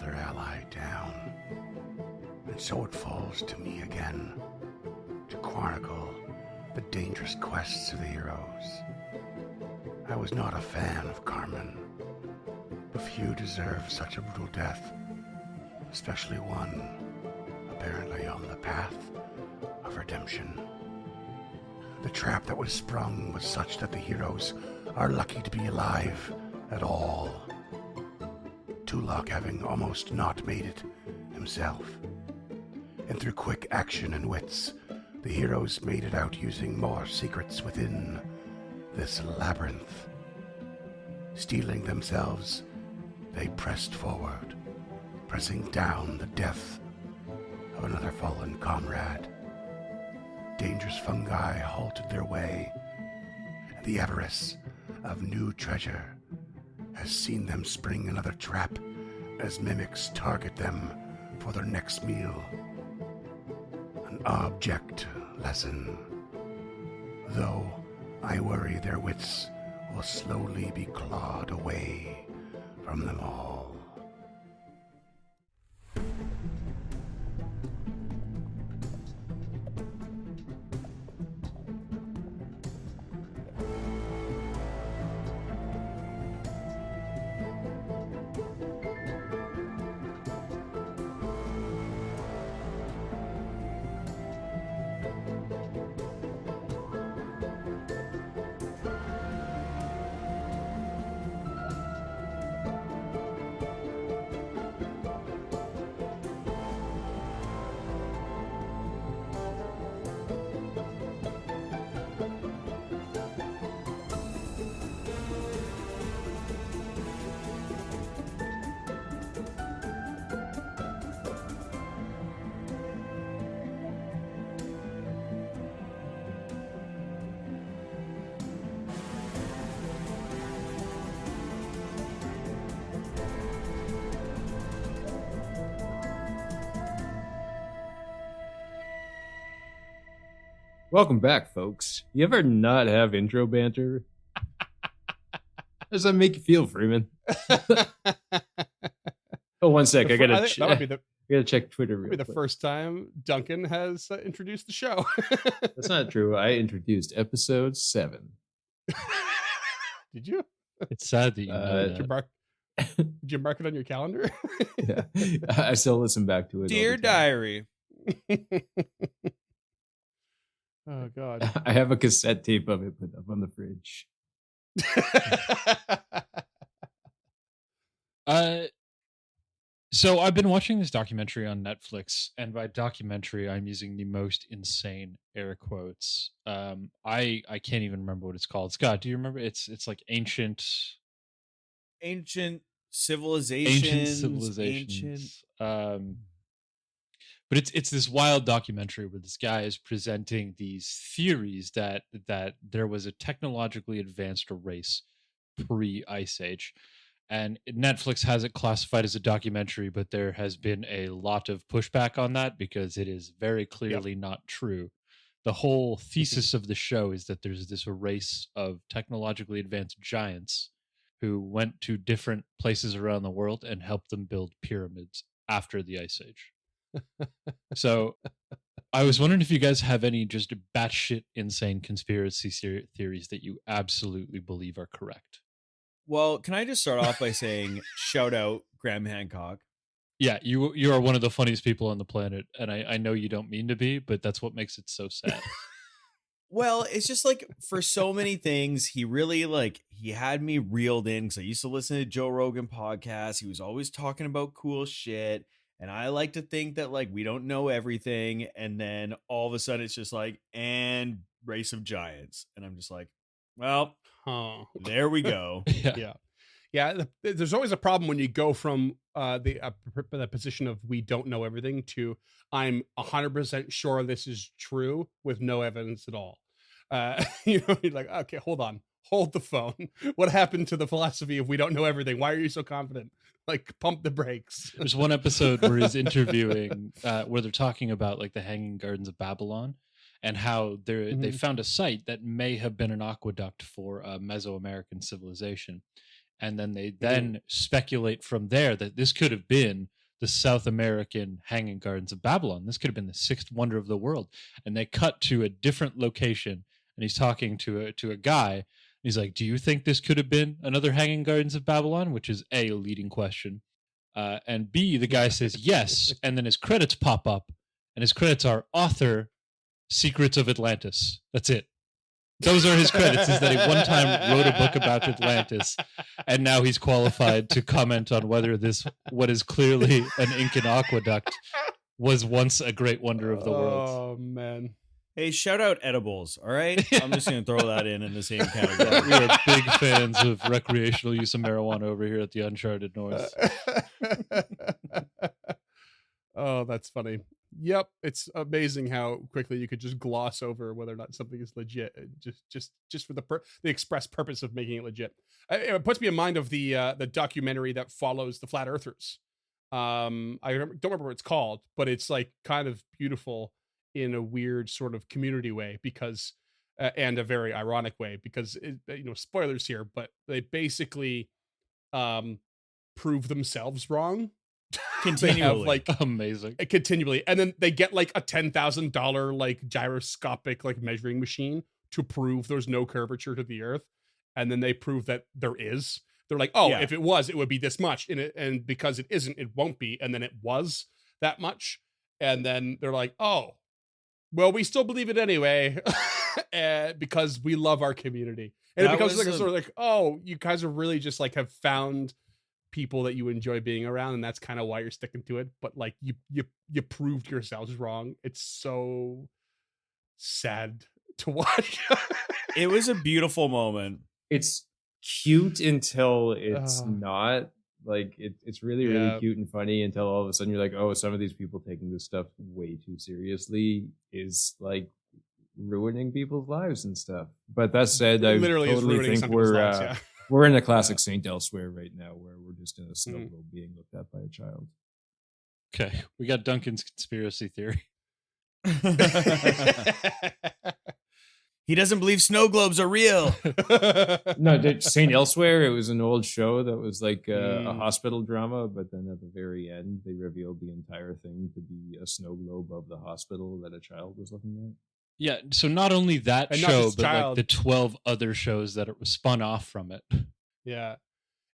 other ally down. And so it falls to me again to chronicle the dangerous quests of the heroes. I was not a fan of Carmen, but few deserve such a brutal death, especially one apparently on the path of redemption. The trap that was sprung was such that the heroes are lucky to be alive at all. Tulok having almost not made it himself. And through quick action and wits, the heroes made it out using more secrets within this labyrinth. Steeling themselves, they pressed forward, pressing down the death of another fallen comrade. Dangerous fungi halted their way, and the avarice of new treasure has seen them spring another trap as mimics target them for their next meal. An object lesson, though I worry their wits will slowly be clawed away from them all. Welcome back, folks. You ever not have intro banter? How does that make you feel, Freeman? Oh, one sec. I gotta check Twitter. That'll be the first time Duncan has introduced the show. That's not true. I introduced episode 7. Did you? It's sad that you know did you mark it on your calendar? Yeah, I still listen back to it. Dear Diary. Oh God! I have a cassette tape of it put up on the fridge. So I've been watching this documentary on Netflix, and by documentary, I'm using the most insane air quotes. I can't even remember what it's called. Scott, do you remember? It's like ancient civilizations. But it's this wild documentary where this guy is presenting these theories that there was a technologically advanced race pre-Ice Age. And Netflix has it classified as a documentary, but there has been a lot of pushback on that because it is very clearly not true. The whole thesis of the show is that there's this race of technologically advanced giants who went to different places around the world and helped them build pyramids after the Ice Age. So I was wondering if you guys have any just batshit insane conspiracy theories that you absolutely believe are correct. Well, can I just start off by saying shout out Graham Hancock? Yeah, you are one of the funniest people on the planet, and I know you don't mean to be, but that's what makes it so sad. Well, it's just like for so many things, he really he had me reeled in because I used to listen to Joe Rogan podcasts. He was always talking about cool shit. And I like to think that we don't know everything. And then all of a sudden it's just and race of giants. And I'm just like, well, there we go. Yeah. There's always a problem when you go from the position of we don't know everything to I'm 100% sure this is true with no evidence at all. You're like, okay, hold the phone. What happened to the philosophy of we don't know everything? Why are you so confident? Pump the brakes. There's one episode where he's interviewing, where they're talking about the Hanging Gardens of Babylon and how they found a site that may have been an aqueduct for a Mesoamerican civilization. And then they speculate from there that this could have been the South American Hanging Gardens of Babylon. This could have been the sixth wonder of the world. And they cut to a different location, and he's talking to a guy. He's like, do you think this could have been another Hanging Gardens of Babylon? Which is A, leading question. And B, the guy says yes. And then his credits pop up, and his credits are author, Secrets of Atlantis. That's it. Those are his credits, is that he one time wrote a book about Atlantis, and now he's qualified to comment on whether this, what is clearly an Incan aqueduct, was once a great wonder of the world. Oh, man. Hey, shout out edibles, all right? I'm just going to throw that in the same category. We are big fans of recreational use of marijuana over here at the Uncharted North. Oh, that's funny. Yep, it's amazing how quickly you could just gloss over whether or not something is legit, just for the express purpose of making it legit. It puts me in mind of the documentary that follows the flat earthers. Don't remember what it's called, but it's like kind of beautiful in a weird sort of community way, because and a very ironic way, because spoilers here, but they basically prove themselves wrong. Continually. Amazing. Continually, and then they get like a $10,000 like gyroscopic like measuring machine to prove there's no curvature to the earth, and then they prove that there is. They're like, oh, if it was, it would be this much, and because it isn't, it won't be, and then it was that much, and then they're like, oh, well, we still believe it anyway, because we love our community, and it becomes like a sort of like, oh, you guys are really just like have found people that you enjoy being around, and that's kind of why you're sticking to it, but like you proved yourselves wrong. It's so sad to watch. It was a beautiful moment. It's cute until it's not. Like it's really cute and funny until all of a sudden you're like, oh, some of these people taking this stuff way too seriously is like ruining people's lives and stuff. But that said, I literally totally think we're in a classic Saint Elsewhere right now, where we're just in a snow globe being looked at by a child. Okay, we got Duncan's conspiracy theory. He doesn't believe snow globes are real. No, Saint Elsewhere, it was an old show that was like a hospital drama, but then at the very end, they revealed the entire thing to be a snow globe of the hospital that a child was looking at. Yeah, so not only that And not show, just but like child. the 12 other shows that it was spun off from it. Yeah,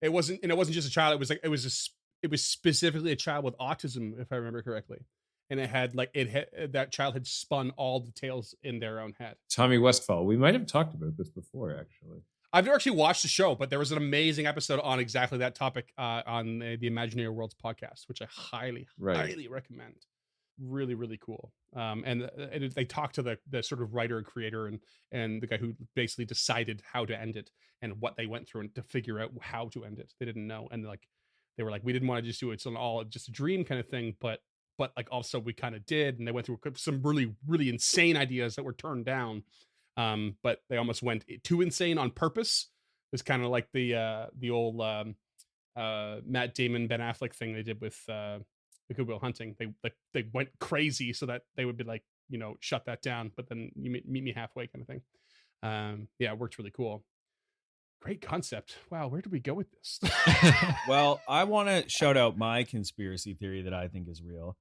it wasn't just a child. It was specifically a child with autism, if I remember correctly, and that child had spun all the tales in their own head. Tommy Westphal. We might have talked about this before, actually. I've never actually watched the show, but there was an amazing episode on exactly that topic on the Imaginary Worlds podcast, which I highly recommend. Really, really cool. And they talked to the sort of writer and creator and the guy who basically decided how to end it and what they went through and to figure out how to end it. They didn't know, and they were like, we didn't want to just do it's all just a dream kind of thing, but like also we kind of did, and they went through some really, really insane ideas that were turned down. But they almost went too insane on purpose. It's kind of like the old Matt Damon, Ben Affleck thing they did with the Good Will Hunting. They went crazy so that they would be like, shut that down, but then you meet me halfway kind of thing. It worked really cool. Great concept. Wow, where did we go with this? Well, I want to shout out my conspiracy theory that I think is real.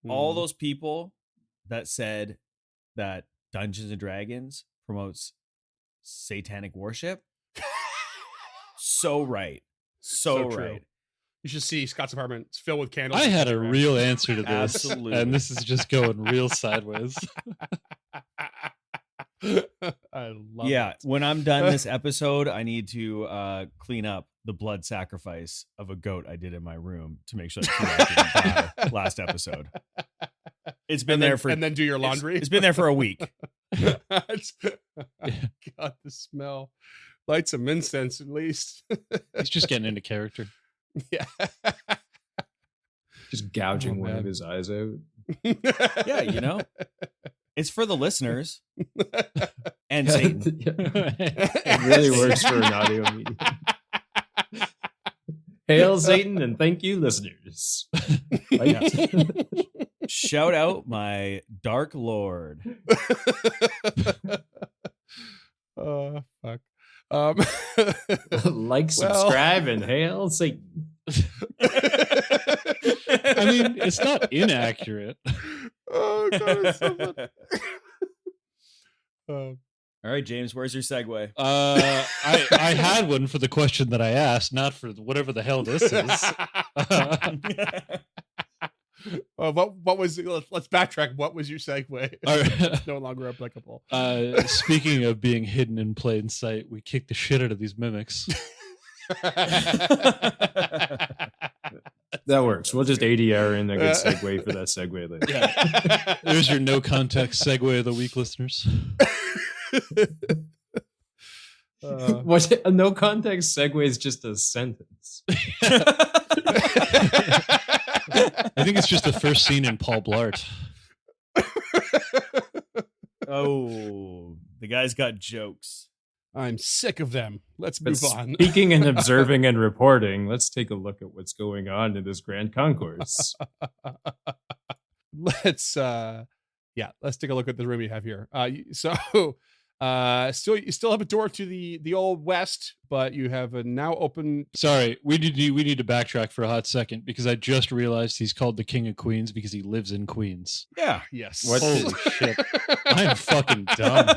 All those people that said that Dungeons and Dragons promotes satanic worship. So right. So true. right. You should see Scott's apartment. It's filled with candles. I had a real answer to this. Absolutely. And this is just going real sideways. I love Yeah, it. when I'm done this episode, I need to clean up the blood sacrifice of a goat I did in my room to make sure that I didn't die last episode. It's been and then do your laundry. It's been there for a week. God, the smell. Light some incense at least. He's just getting into character. Yeah. Just gouging one man. of his eyes out. Yeah, it's for the listeners and Satan. It really works for an audio medium. Hail Satan and thank you, listeners. Shout out my Dark Lord. Oh, fuck. Like, subscribe, and hail Satan. I mean, it's not inaccurate. Oh god, it's so funny. All right, James, where's your segue? I had one for the question that I asked, not for whatever the hell this is. What was? Let's backtrack. What was your segue? It's no longer applicable. Speaking of being hidden in plain sight, we kicked the shit out of these mimics. That works. We'll just ADR in a good segue for that segue later. Yeah. There's your no context segue of the week, listeners. What a no context segue is just a sentence. I think it's just the first scene in Paul Blart. Oh, the guy's got jokes. I'm sick of them. Let's move on. Speaking and observing and reporting, let's take a look at what's going on in this grand concourse. Let's take a look at the room you have here. You still have a door to the old west, but you have a now open. Sorry, we need to backtrack for a hot second because I just realized he's called the King of Queens because he lives in Queens. Yeah. Yes. What? Holy shit! I'm fucking dumb.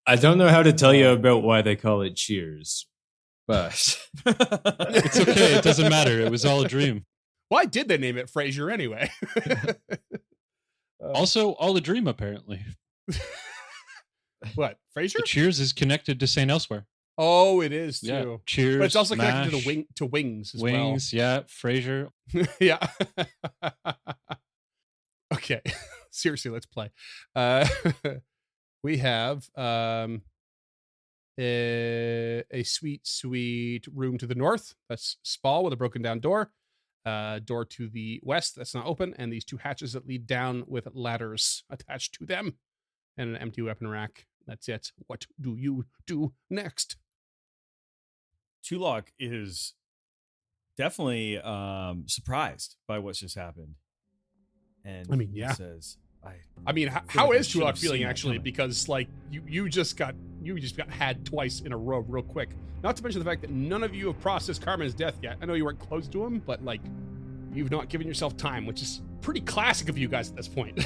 I don't know how to tell you about why they call it Cheers, but It's okay. It doesn't matter. It was all a dream. Why did they name it Frasier anyway? Also, all a dream, apparently. What? Frasier? The Cheers is connected to St. Elsewhere. Oh, it is too. Yeah. Cheers. But it's also MASH, connected to Wings as Wings, yeah. Frasier. well. Yeah. Okay. Seriously, let's play. We have a sweet room to the north. That's Spall with a broken down door. Door to the west that's not open, and these two hatches that lead down with ladders attached to them, and an empty weapon rack. That's it. What do you do next? Tulok is definitely surprised by what's just happened. And I mean, yeah. he says, how is should have Tulok feeling seen that actually? coming. Because like you just got had twice in a row real quick. Not to mention the fact that none of you have processed Carmen's death yet. I know you weren't close to him, but like you've not given yourself time, which is pretty classic of you guys at this point.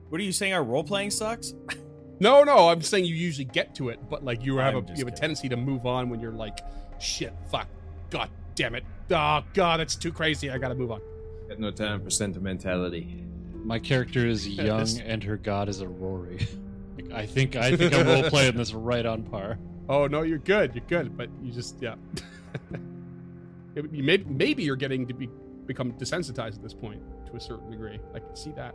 What are you saying? Our role playing sucks? No, I'm saying you usually get to it, but like you have I'm a just kidding. tendency to move on when you're like, shit, fuck, god damn it, oh god, it's too crazy, I gotta move on. got no time for sentimentality. My character is young, and her god is a Rory. Like, I think I'm role playing this right on par. Oh no, you're good, but you just maybe you're getting to become desensitized at this point to a certain degree. I can see that.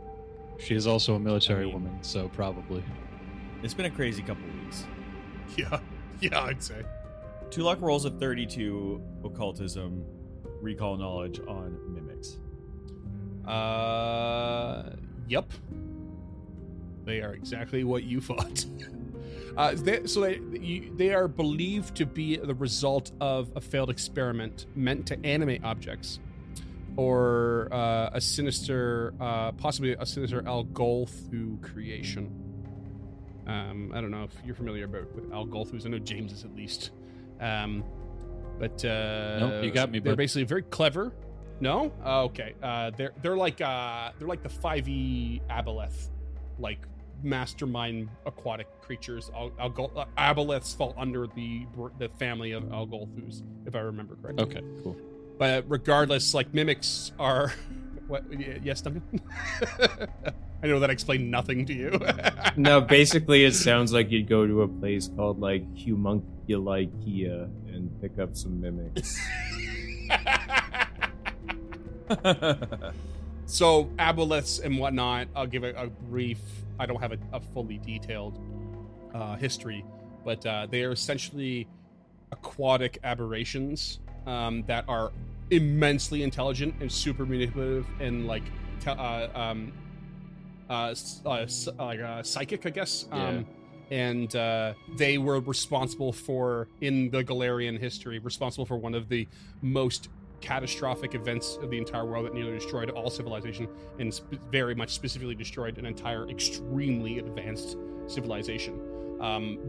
She is also a military woman, so probably. It's been a crazy couple of weeks. Yeah, I'd say. Tulok rolls a 32 occultism recall knowledge on mimics. Yep. They are exactly what you thought. They are believed to be the result of a failed experiment meant to animate objects, or a sinister, possibly a sinister Algolthu creation. I don't know if you're familiar with Algolthus. I know James is at least. But nope, you got me. They're Bud. basically very clever. No, okay. They're like the 5e aboleth, like mastermind aquatic creatures. Aboleths fall under the family of Algolthus, if I remember correctly. Okay, cool. But regardless, like mimics are. What? Yes, Duncan. I know that explained nothing to you. No, basically, it sounds like you'd go to a place called like Humunculikeia and pick up some mimics. So aboleths and whatnot. I'll give a brief. I don't have a fully detailed history, but they are essentially aquatic aberrations that are immensely intelligent and super manipulative and like psychic, I guess. Yeah. And they were responsible for, in the Galarian history, responsible for one of the most catastrophic events of the entire world that nearly destroyed all civilization, and very much specifically destroyed an entire extremely advanced civilization.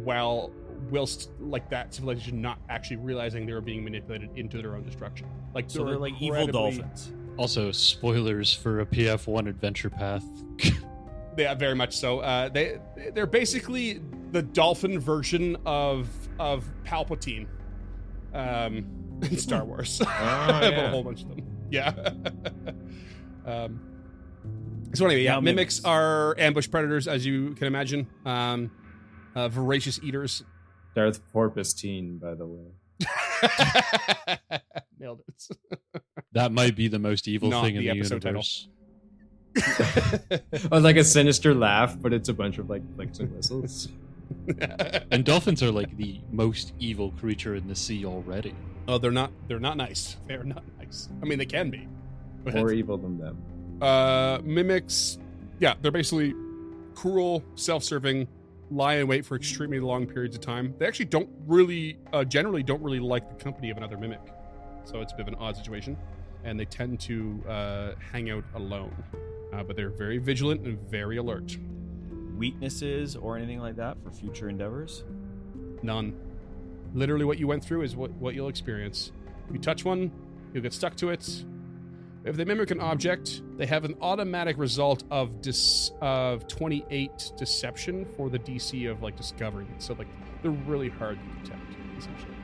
While whilst like that civilization not actually realizing they were being manipulated into their own destruction. Like So they're like evil incredibly- dolphins. Also, spoilers for a PF1 adventure path. Yeah, very much so. They're basically the dolphin version of Palpatine, in Star Wars. A whole bunch of them. Yeah. So anyway, Now mimics are ambush predators, as you can imagine. Voracious eaters. Darth Porpustine, by the way. Nailed it. That might be the most evil Not thing in the the episode title. universe. Oh, like a sinister laugh, but it's a bunch of like flicks and whistles. And dolphins are like the most evil creature in the sea already. Oh, they're not nice. They're not nice. I mean, they can be. More evil than them. Mimics, yeah, they're basically cruel, self-serving, lie in wait for extremely long periods of time. They actually don't really, generally don't really like the company of another mimic. So it's a bit of an odd situation. And they tend to hang out alone. But they're very vigilant and very alert. Weaknesses or anything like that for future endeavors? None. Literally what you went through is what you'll experience. If you touch one, you'll get stuck to it. If they mimic an object, they have an automatic result of 28 deception for the DC of like discovering it. So like they're really hard to detect, essentially.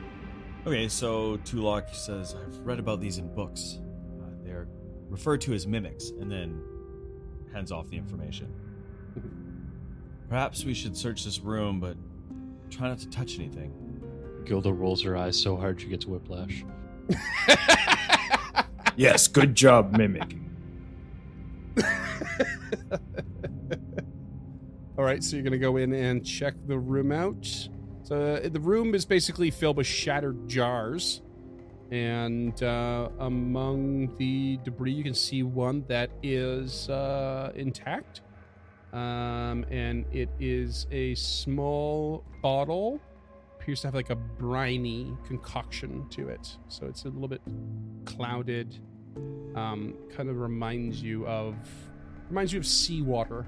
Okay, so Tulok says, I've read about these in books. They're referred to as mimics, and then hands off the information. Perhaps we should search this room, but try not to touch anything. Gilda rolls her eyes so hard she gets whiplash. Yes, good job mimicking. All right, so you're going to go in and check the room out. So the room is basically filled with shattered jars. And among the debris, you can see one that is intact. And it is a small bottle. Appears to have like a briny concoction to it. So it's a little bit clouded. Kind of reminds you of seawater.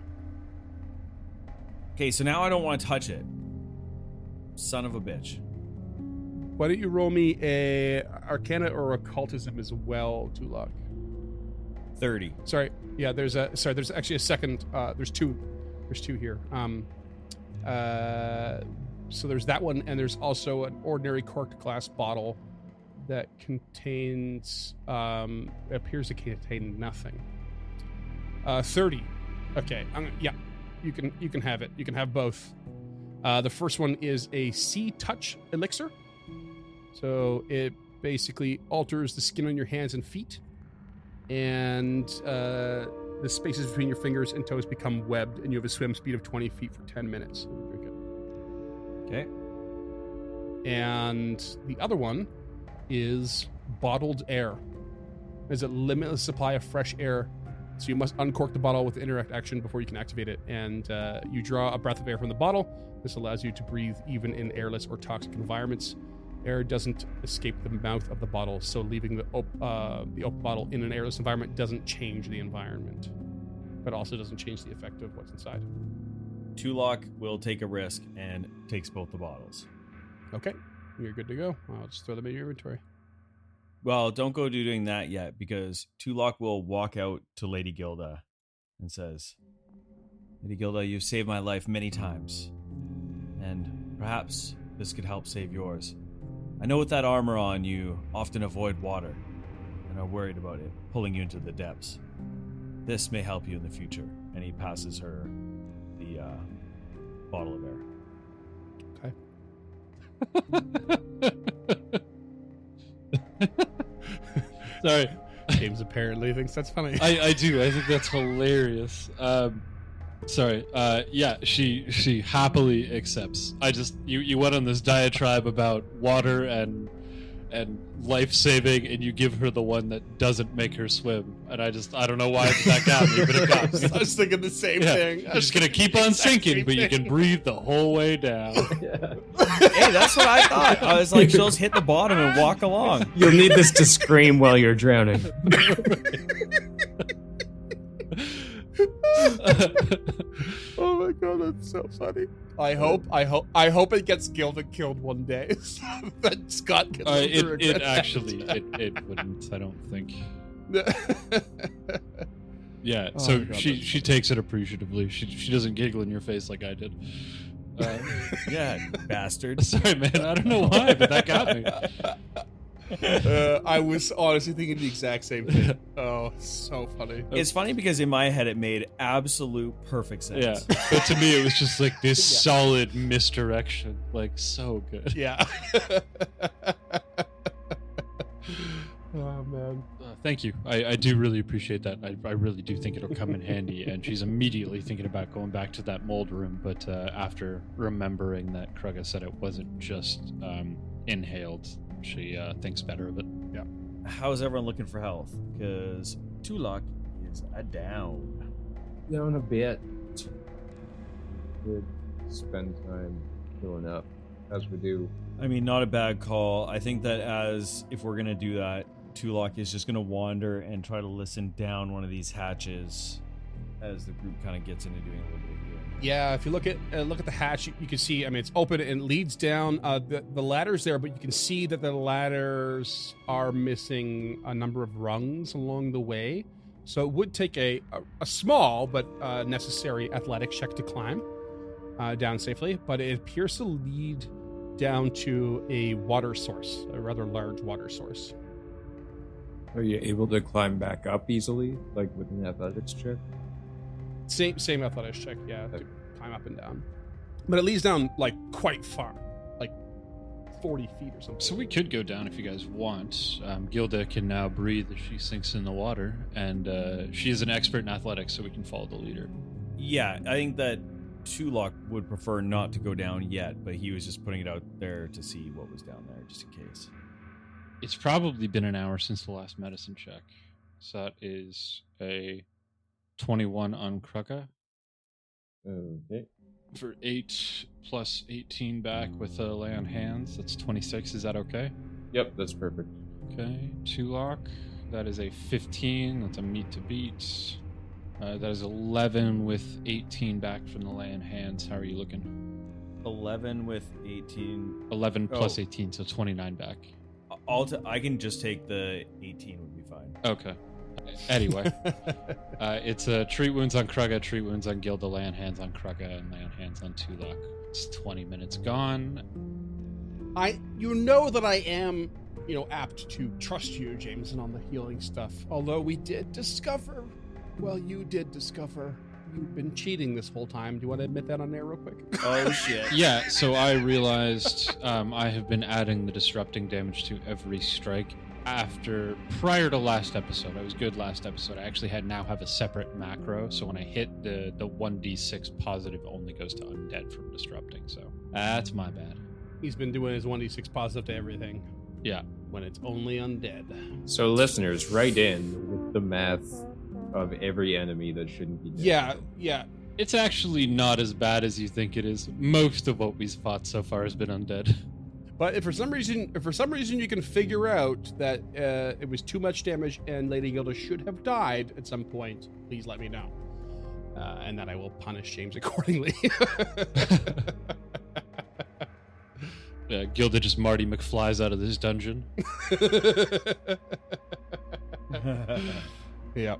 Okay, so now I don't want to touch it. Son of a bitch. Why don't you roll me a Arcana or Occultism as well, Tulok? 30. Sorry, yeah. There's actually a second. There's two here. So there's that one, and there's also an ordinary corked glass bottle that contains appears to contain nothing. 30. Okay. Yeah. You can have it. You can have both. The first one is a Sea Touch elixir. So it basically alters the skin on your hands and feet, and the spaces between your fingers and toes become webbed, and you have a swim speed of 20 feet for 10 minutes. Drink it. Okay. And the other one is bottled air. There's a limitless supply of fresh air, so you must uncork the bottle with the interact action before you can activate it. And you draw a breath of air from the bottle. This allows you to breathe even in airless or toxic environments. Air doesn't escape the mouth of the bottle, so leaving the open bottle in an airless environment doesn't change the environment, but also doesn't change the effect of what's inside. Tulok will take a risk and takes both the bottles. Okay, you're good to go. I'll just throw them in your inventory. Well, don't go doing that yet, because Tulok will walk out to Lady Gilda and says, Lady Gilda, you've saved my life many times, and perhaps this could help save yours. I know with that armor on, you often avoid water and are worried about it pulling you into the depths. This may help you in the future. And he passes her the bottle of air. Sorry. James apparently thinks that's funny. I do. I think that's hilarious. Sorry. Yeah, she happily accepts. You went on this diatribe about water and life-saving, and you give her the one that doesn't make her swim. And I don't know why that got me, but it got me. I was thinking the same Yeah. thing. You're just gonna keep on sinking, but you can breathe the whole way down. Hey, that's what I thought. I was like, she'll just hit the bottom and walk along. You'll need this to scream while you're drowning. Oh my god, that's so funny. I hope it gets Gilda killed one day. So that Scott gets it wouldn't, I don't think. Yeah, so God, she takes it appreciatively. She doesn't giggle in your face like I did. Yeah, bastard. Sorry, man. I don't know why, but that got me. I was honestly thinking the exact same thing. Oh, so funny. It's funny because in my head it made absolute perfect sense. Yeah, but to me it was just like this solid misdirection, like so good. Yeah. Oh man. Thank you. I do really appreciate that. I really do think it'll come in handy. And she's immediately thinking about going back to that mold room, but after remembering that Krugga said it wasn't just inhaled, she thinks better of it. Yeah. How's everyone looking for health? Because Tulak is down. Down a bit. Could spend time filling up as we do. I mean, not a bad call. I think that if we're going to do that, Tulak is just going to wander and try to listen down one of these hatches as the group kind of gets into doing a little bit of healing. Yeah, if you look at the hatch, you can see. I mean, it's open and it leads down. The ladder's there, but you can see that the ladders are missing a number of rungs along the way. So it would take a small but necessary athletic check to climb down safely. But it appears to lead down to a water source, a rather large water source. Are you able to climb back up easily, like with an athletics check? Same athletics check, yeah, to climb up and down. But it leads down like quite far, like 40 feet or something. So we could go down if you guys want. Gilda can now breathe as she sinks in the water, and she is an expert in athletics, so we can follow the leader. Yeah, I think that Tulak would prefer not to go down yet, but he was just putting it out there to see what was down there, just in case. It's probably been an hour since the last medicine check. So that is a 21 on Krugga. Okay. For 8 plus 18 back with a lay on hands, that's 26. Is that okay? Yep, that's perfect. Okay. Tulak, that is a 15. That's a meet to beat. That is 11 with 18 back from the lay on hands. How are you looking? 11 with 18. 11 plus 18, so 29 back. I can just take the 18 would be fine. Okay. Anyway, it's treat wounds on Krugga, treat wounds on Gilda, lay on hands on Krugga, and lay on hands on Tulak. It's 20 minutes gone. You know that I am, apt to trust you, Jameson, on the healing stuff. Although you did discover you've been cheating this whole time. Do you want to admit that on air real quick? Oh, shit. Yeah, so I realized I have been adding the disrupting damage to every strike prior to last episode. I was good last episode. I actually now have a separate macro, so when I hit the 1d6 positive only goes to undead from disrupting, so that's my bad. He's been doing his 1d6 positive to everything. Yeah. When it's only undead. So listeners, write in with the math of every enemy that shouldn't be dead. Yeah. It's actually not as bad as you think it is. Most of what we've fought so far has been undead. But if for some reason you can figure out that it was too much damage and Lady Gilda should have died at some point, please let me know. And that I will punish James accordingly. Gilda just Marty McFlies out of this dungeon. Yeah.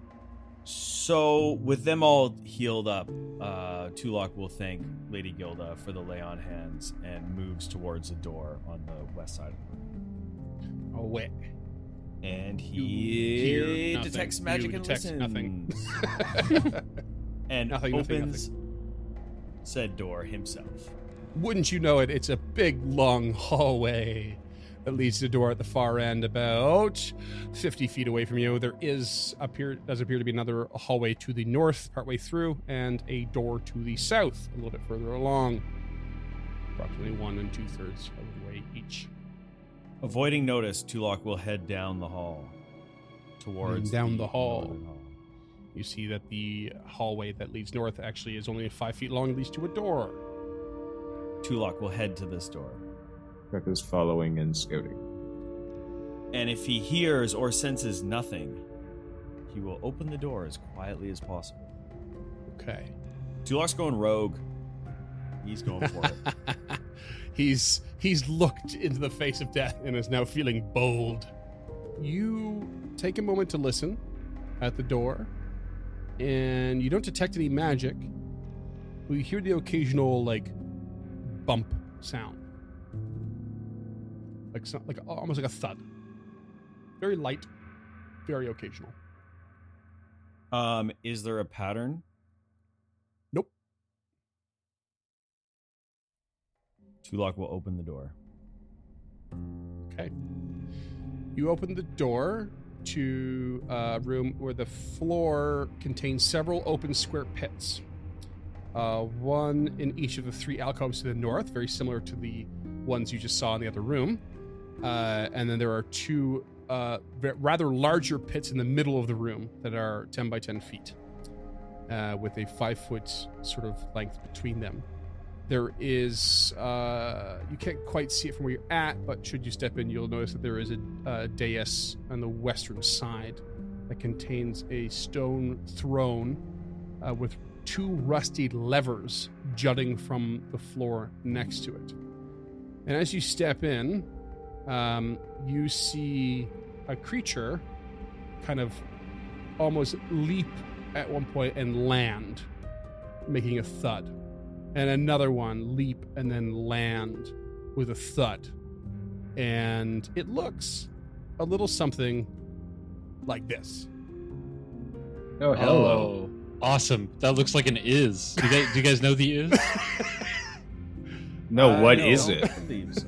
So, with them all healed up, Tulak will thank Lady Gilda for the lay on hands and moves towards the door on the west side of the room. Oh, wait. And You he hear nothing. detects magic You and detect listens. nothing. And Nothing. opens said door himself. Wouldn't you know it, it's a big, long hallway that leads to the door at the far end, about 50 feet away from you. There does appear to be another hallway to the north, partway through, and a door to the south, a little bit further along. Approximately 1 2/3 of the way each. Avoiding notice, Tulak will head down the hall towards Down the hall. northern hall. You see that the hallway that leads north actually is only 5 feet long, leads to a door. Tulak will head to this door. Krugga's following and scouting. And if he hears or senses nothing, he will open the door as quietly as possible. Okay. Tulok's going rogue. He's going for it. He's looked into the face of death and is now feeling bold. You take a moment to listen at the door, and you don't detect any magic, but you hear the occasional bump sound, like almost like a thud. Very light, very occasional. Is there a pattern? Nope. Tulok will open the door. Okay. You open the door to a room where the floor contains several open square pits. One in each of the 3 alcoves to the north, very similar to the ones you just saw in the other room. And then there are 2 rather larger pits in the middle of the room that are 10 by 10 feet, with a 5-foot sort of length between them. There is, you can't quite see it from where you're at, but should you step in, you'll notice that there is a dais on the western side that contains a stone throne with 2 rusty levers jutting from the floor next to it. And as you step in, you see a creature kind of almost leap at one point and land, making a thud. And another one leap and then land with a thud. And it looks a little something like this. Oh, hello. Oh, awesome. That looks like an is. Do you guys know the is? No, what No, is I it? don't believe so.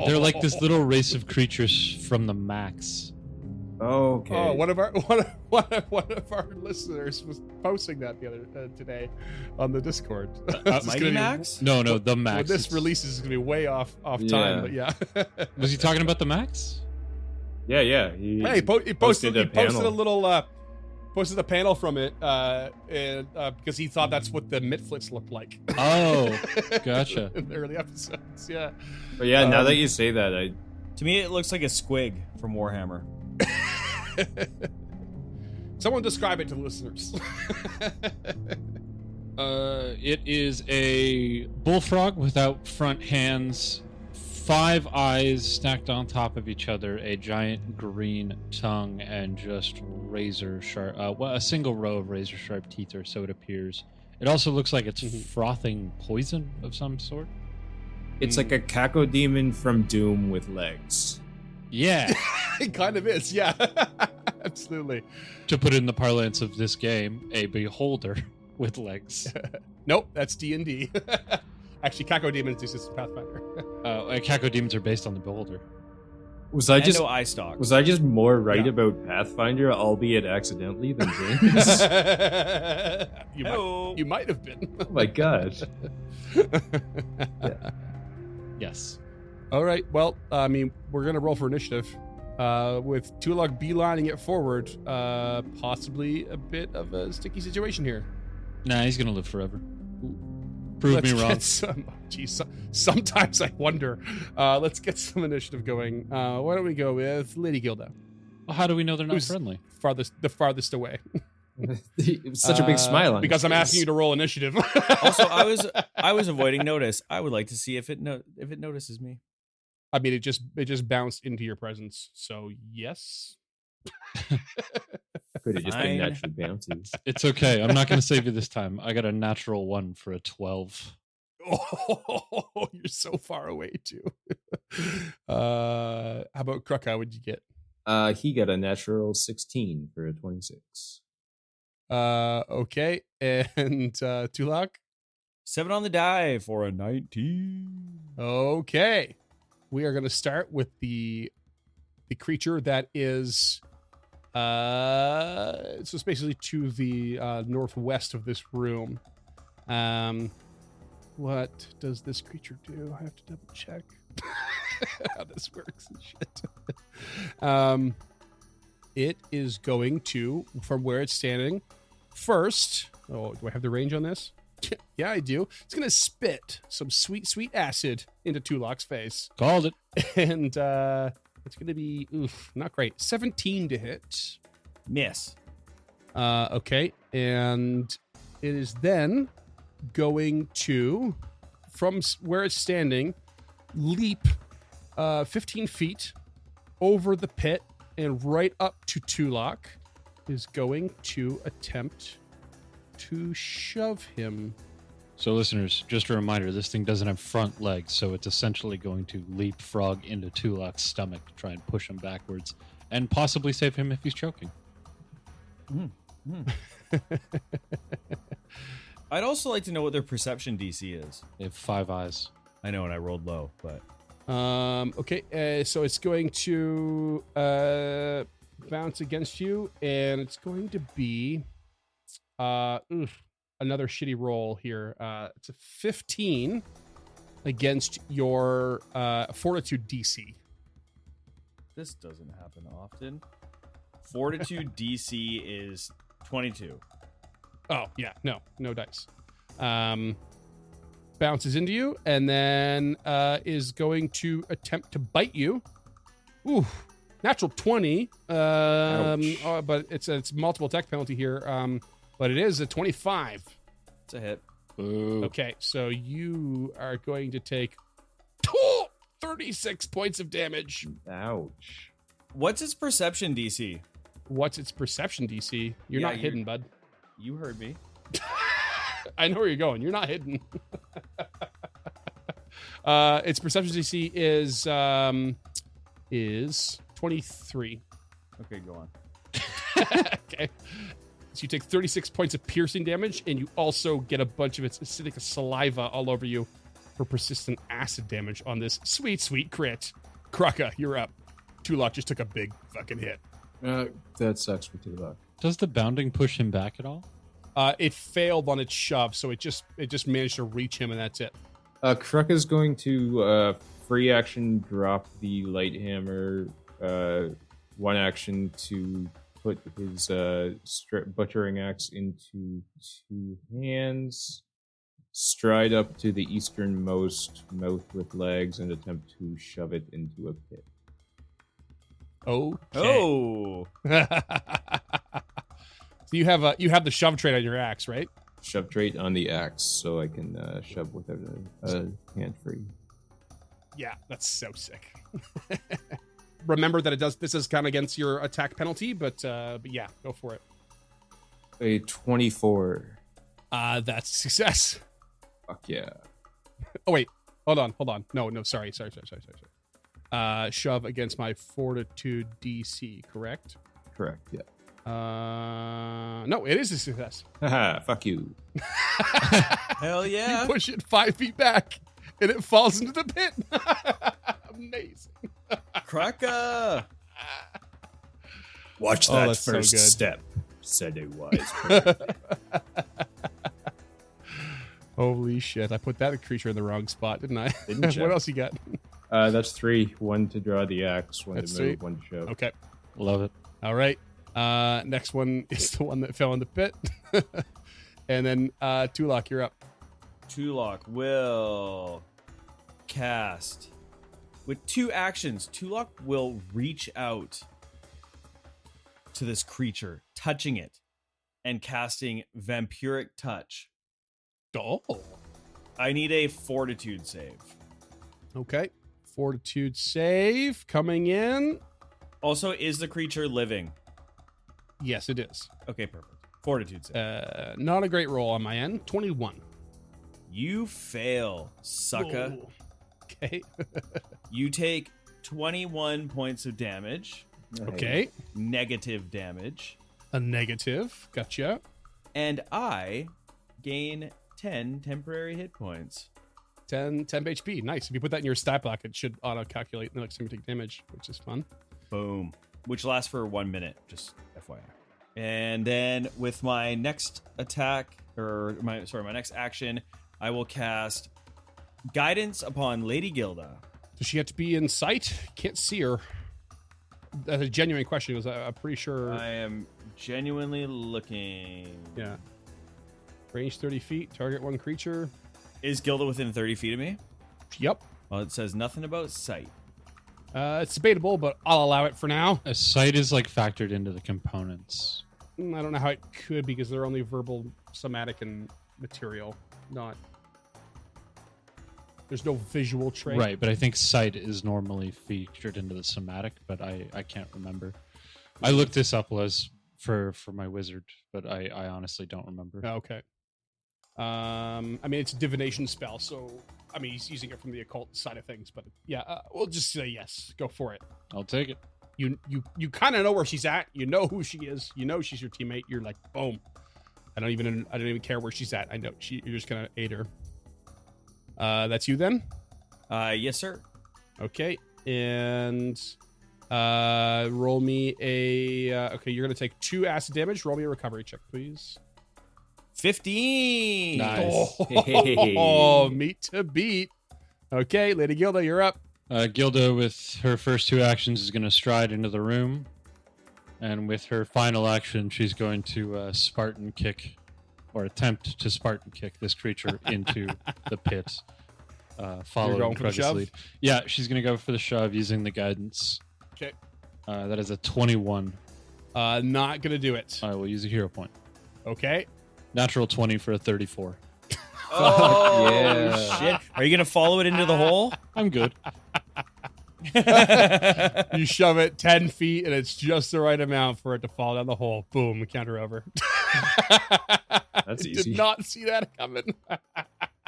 They're like this little race of creatures from the Max. Okay. Oh, one of our listeners was posting that the other today on the Discord. It's Mighty gonna be- Max? No, the Max. When this It's- releases is gonna be way off time, but yeah. Was he talking about the Max? Yeah. He posted a panel. posted a panel from it, and because he thought that's what the Mitflits looked like. Oh, gotcha. In the early episodes, yeah. But yeah, now that you say that, To me, it looks like a squig from Warhammer. Someone describe it to the listeners. It is a bullfrog without front hands, 5 eyes stacked on top of each other, a giant green tongue, and just razor sharp. A single row of razor sharp teeth, or so it appears. It also looks like it's frothing poison of some sort. it's like a cacodemon from Doom with legs. Yeah. It kind of is, yeah. Absolutely. To put it in the parlance of this game, a beholder with legs. Nope, that's D&D. Actually, Cacodemons is Pathfinder. Cacodemons are based on the beholder. Was I And just no eye stalks. was I just more right Yeah. about Pathfinder, albeit accidentally, than James? You might have been. Oh my gosh. Yes. All right. Well, I mean, we're gonna roll for initiative, with Tulok beelining it forward. Possibly a bit of a sticky situation here. Nah, he's gonna live forever. Prove me wrong. Sometimes I wonder. Let's get some initiative going. Why don't we go with Lady Gilda? Well, how do we know they're not Who's friendly? The farthest away. It was such a big smile on because his I'm face. asking you to roll initiative. Also, I was avoiding notice. I would like to see if it notices me. I mean, it just bounced into your presence. So yes. Could have just Fine. been naturally bouncy. It's okay. I'm not gonna save you this time. I got a natural 1 for a 12. Oh, you're so far away too. How about Kruk? How would you get? He got a natural 16 for a 26. Okay, and Tulok. 7 on the die for a 19. Okay, we are going to start with the creature that is so it's basically to the northwest of this room. What does this creature do? I have to double check how this works and shit. It is going to, from where it's standing, first. Oh, do I have the range on this? Yeah, I do. It's going to spit some sweet, sweet acid into Tulok's face. Called it. And it's going to be, not great. 17 to hit. Miss. Okay. And It is then going to, from where it's standing, leap 15 feet over the pit and right up to Tulok. Is going to attempt to shove him. So, listeners, just a reminder, this thing doesn't have front legs, so it's essentially going to leapfrog into Tulok's stomach to try and push him backwards and possibly save him if he's choking. I'd also like to know what their perception DC is. They have 5 eyes. I know, and I rolled low, but... Okay, so it's going to bounce against you, and it's going to be another shitty roll here. It's a 15 against your fortitude DC. This doesn't happen often. Fortitude DC is 22. Oh, yeah, no dice. Bounces into you, and then is going to attempt to bite you. Ooh, natural 20. But it's multiple attack penalty here. But it is a 25. It's a hit. Ooh. Okay, so you are going to take 36 points of damage. Ouch. What's its perception DC? What's its perception DC? You're Yeah, not hidden, bud. You heard me. I know where you're going. You're not hidden. Its perception DC is 23. Okay, go on. Okay. So you take 36 points of piercing damage, and you also get a bunch of its acidic saliva all over you for persistent acid damage on this sweet, sweet crit. Kraka, you're up. Tulok just took a big fucking hit. That sucks for Tulok. Does the bounding push him back at all? It failed on its shove, so it just managed to reach him, and that's it. Kraka's going to free action drop the light hammer, one action to put his butchering axe into 2 hands, stride up to the easternmost mouth with legs, and attempt to shove it into a pit. Okay. Oh! So you have the shove trait on your axe, right? Shove trait on the axe, so I can shove without a hand free. Yeah, that's so sick. Remember that this is kind of against your attack penalty, but yeah, go for it. A 24. That's a success. Fuck yeah. Oh wait, hold on. No, sorry. Shove against my fortitude DC, correct? Correct, yeah. No, it is a success. Haha, fuck you. Hell yeah! You push it 5 feet back, and it falls into the pit. Amazing. Kraka! Watch Oh, that that's so first good. step, said a wise person. Holy shit! I put that creature in the wrong spot, didn't I? Didn't you? What else you got? That's 3. 1 to draw the axe, 1 That's to move, 3. 1 to shove. Okay. Love it. All right. Next one is the one that fell in the pit. And then Tulok, you're up. Tulok will cast. With 2 actions, Tulok will reach out to this creature, touching it, and casting Vampiric Touch. Oh. I need a Fortitude save. Okay. Fortitude save coming in. Also, is the creature living? Yes, it is. Okay, perfect. Fortitude save. Not a great roll on my end. 21. You fail, sucker. Whoa. Okay. You take 21 points of damage. Okay. Negative damage. A negative. Gotcha. And I gain 10 temporary hit points. 10 HP. Nice. If you put that in your stat block, it should auto-calculate the next time you take damage, which is fun. Boom. Which lasts for 1 minute, just FYI. And then with my next attack, my next action, I will cast Guidance upon Lady Gilda. Does she have to be in sight? Can't see her. That's a genuine question. Because I'm pretty sure. I am genuinely looking. Yeah. Range 30 feet. Target 1 creature. Is Gilda within 30 feet of me? Yep. Well, it says nothing about sight. It's debatable, but I'll allow it for now. A sight is like factored into the components. I don't know how it could because they're only verbal, somatic, and material. There's no visual trait. Right, but I think sight is normally featured into the somatic, but I can't remember. I looked this up for my wizard, but I honestly don't remember. Okay. I mean, it's a divination spell, so I mean, he's using it from the occult side of things, but yeah, we'll just say yes. Go for it. I'll take it. You kind of know where she's at. You know who she is. You know she's your teammate. You're like, boom. I don't even care where she's at. I know you're just gonna aid her. That's you then. Yes, sir. Okay, and roll me a. Okay, you're gonna take 2 acid damage. Roll me a recovery check, please. 15. Nice. Oh, meat to beat. Okay, Lady Gilda, you're up. Gilda, with her first 2 actions, is going to stride into the room. And with her final action, she's going to Spartan kick, or attempt to Spartan kick this creature into the pit. Following Krug's lead. Yeah, she's going to go for the shove using the guidance. Okay. That is a 21. Not going to do it. I will use a hero point. Okay. Natural 20 for a 34. Oh, yeah. shit. Are you going to follow it into the hole? I'm good. You shove it 10 feet, and it's just the right amount for it to fall down the hole. Boom, counter over. That's easy. Did not see that coming.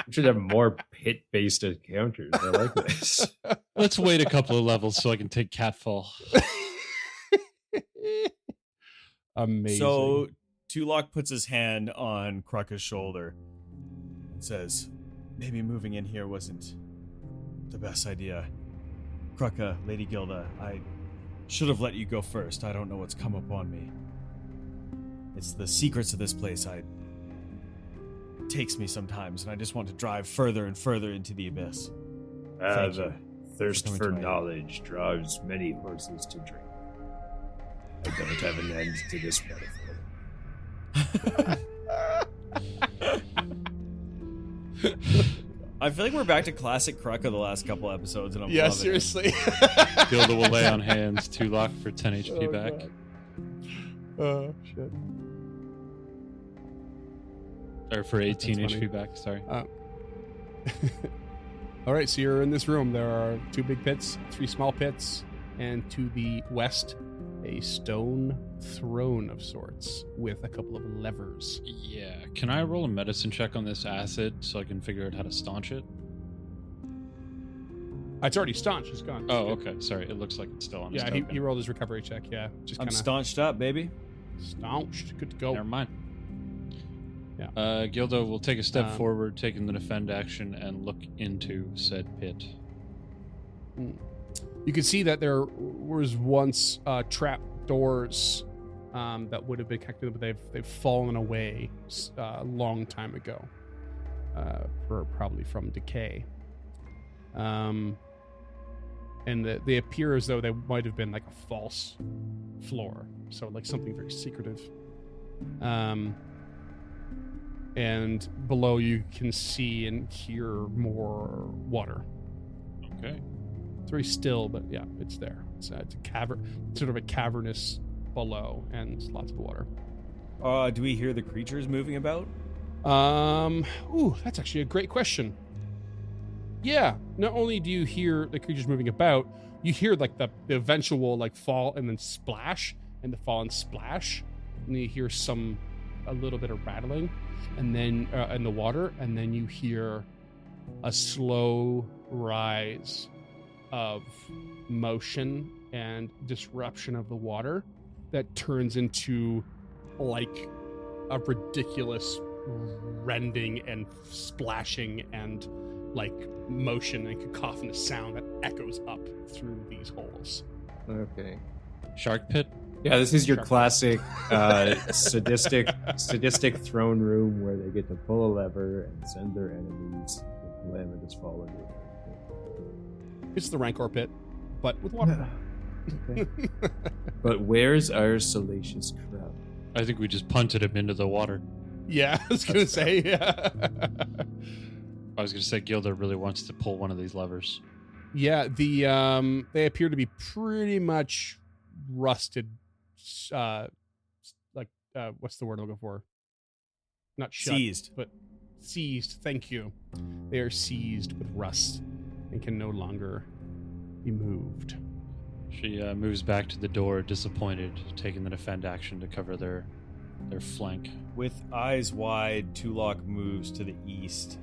We should have more pit-based encounters. I like this. Let's wait a couple of levels so I can take Catfall. Amazing. So Tulok puts his hand on Krukka's shoulder and says, maybe moving in here wasn't the best idea. Krukka, Lady Gilda, I should have let you go first. I don't know what's come upon me. It's the secrets of this place takes me sometimes, and I just want to drive further and further into the abyss. The thirst coming for to my aid. knowledge drives many horses to drink. I don't have an end to this metaphor. I feel like we're back to classic Krukka the last couple episodes, and I'm yeah, loving seriously. Gilda will lay on hands Tulok for 10 HP back. God. Oh, shit. Or for 18 That's HP funny. back, sorry. All right, so you're in this room. There are 2 big pits, 3 small pits, and to the west, a stone throne of sorts with a couple of levers. Yeah. Can I roll a medicine check on this acid so I can figure out how to staunch it? It's already staunch. It's gone. Oh, okay. Sorry. It looks like it's still on his Yeah, token. he rolled his recovery check. Yeah, just I'm kind of staunched up, baby. staunched. Good to go. Never mind. Yeah. Gilda will take a step forward, taking the defend action, and look into said pit. You can see that there was once trap doors that would have been connected, but they've fallen away a long time ago, probably from decay. And they appear as though they might have been like a false floor, so like something very secretive. And below you can see and hear more water. Okay. It's very still, but yeah, it's there. It's a cavern, sort of a cavernous below, and lots of water. Do we hear the creatures moving about? Ooh, that's actually a great question. Yeah, not only do you hear the creatures moving about, you hear like the eventual like fall and then splash, and the fall and splash, and then you hear a little bit of rattling, and then in the water, and then you hear a slow rise of motion and disruption of the water that turns into like a ridiculous rending and splashing and like motion and cacophonous sound that echoes up through these holes. Okay. Shark pit? Yeah, this is your Shark. classic sadistic throne room where they get to pull a lever and send their enemies with calamitous fall into it. It's the Rancor pit, but with water. Okay. But where's our salacious crowd? I think we just punted him into the water. Yeah, I was gonna say. Yeah. I was going to say Gilda really wants to pull one of these levers. Yeah, they appear to be pretty much rusted what's the word I'm looking for? Not shut, Seized. but seized. Thank you. They are seized with rust and can no longer be moved. She moves back to the door, disappointed, taking the defend action to cover their flank. With eyes wide, Tulok moves to the east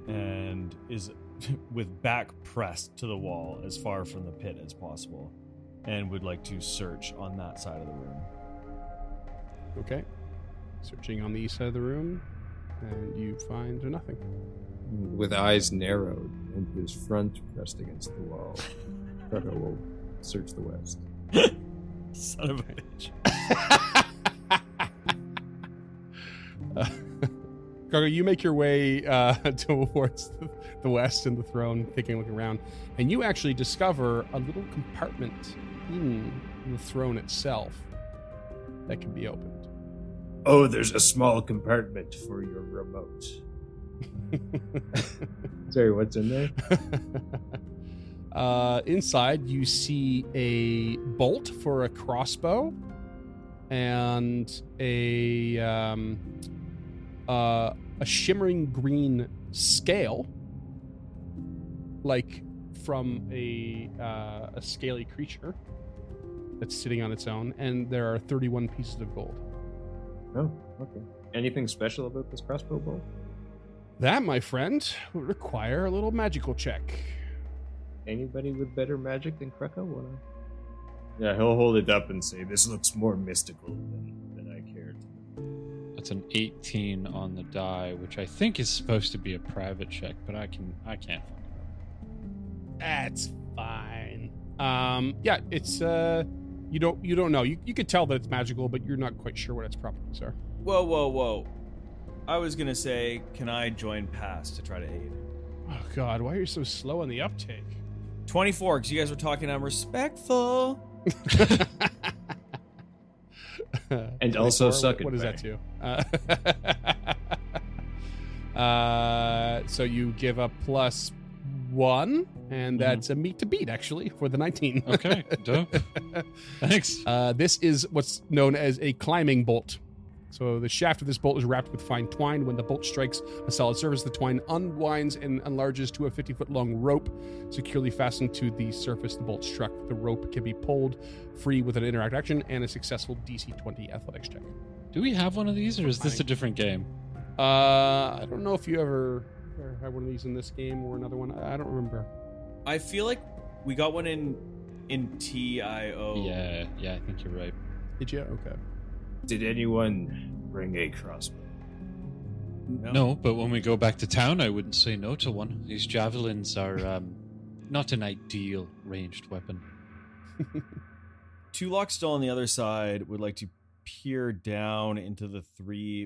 and is with back pressed to the wall as far from the pit as possible, and would like to search on that side of the room. Okay. Searching on the east side of the room, and you find nothing. With eyes narrowed and his front pressed against the wall, Krugga will search the west. Son of a bitch. Krugga, you make your way towards the west and the throne, taking a look around, and you actually discover a little compartment in the throne itself that can be opened. Oh, there's a small compartment for your remote. Sorry, what's in there? Inside, you see a bolt for a crossbow and a shimmering green scale, like from a scaly creature that's sitting on its own, and there are 31 pieces of gold. Oh, okay. Anything special about this crossbow bolt? That, my friend, would require a little magical check. Anybody with better magic than Krugga wanna? Yeah, he'll hold it up and say, "This looks more mystical than I cared." That's an 18 on the die, which I think is supposed to be a private check, but I can't find it. That's fine. Yeah, it's you don't know. You could tell that it's magical, but you're not quite sure what its properties are. Whoa. I was going to say, can I join past to try to aid? Oh God, why are you so slow on the uptake? 24, because you guys were talking I'm respectful. And also suck it. What does that do? So you give a +1, and that's a meet to beat, actually, for the 19. Okay, dope. Thanks. This is what's known as a climbing bolt. So the shaft of this bolt is wrapped with fine twine. When the bolt strikes a solid surface, the twine unwinds and enlarges to a 50-foot long rope securely fastened to the surface the bolt struck. The rope can be pulled free with an interact action and a successful DC 20 athletics check. Do we have one of these, or is this a different game? I don't know if you ever had one of these in this game or another one. I don't remember. I feel like we got one in TIO. Yeah, I think you're right. Did you? Okay. Did anyone bring a crossbow? No, but when we go back to town, I wouldn't say no to one. These javelins are not an ideal ranged weapon. Tulok still on the other side would like to peer down into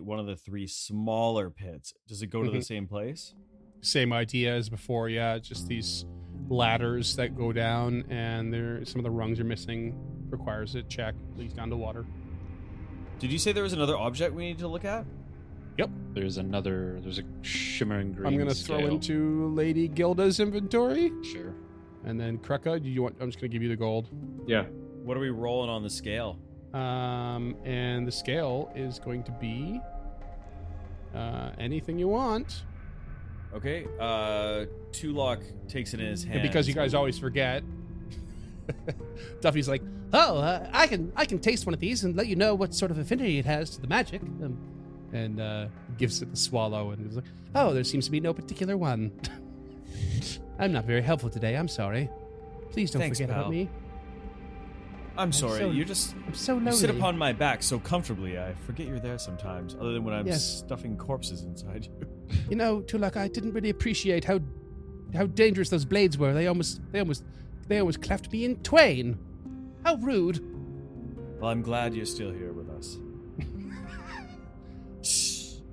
one of the three smaller pits. Does it go to the same place? Same idea as before, yeah. Just these ladders that go down, and some of the rungs are missing. Requires a check, leads down to water. Did you say there was another object we need to look at? Yep. There's a shimmering green I'm going to throw into Lady Gilda's inventory. Sure. And then Krugga, I'm just going to give you the gold. Yeah. What are we rolling on the scale? And the scale is going to be anything you want. Okay. Tulok takes it in his hand. And because you guys always forget, Duffy's like, I can taste one of these and let you know what sort of affinity it has to the magic. And gives it the swallow and is like, there seems to be no particular one. I'm not very helpful today. I'm sorry. Please don't forget about me. I'm sorry. I'm so lonely. You sit upon my back so comfortably. I forget you're there sometimes, other than when I'm stuffing corpses inside you. You know, Tulok, I didn't really appreciate how dangerous those blades were. They almost cleft me in twain. How rude. Well, I'm glad you're still here with us.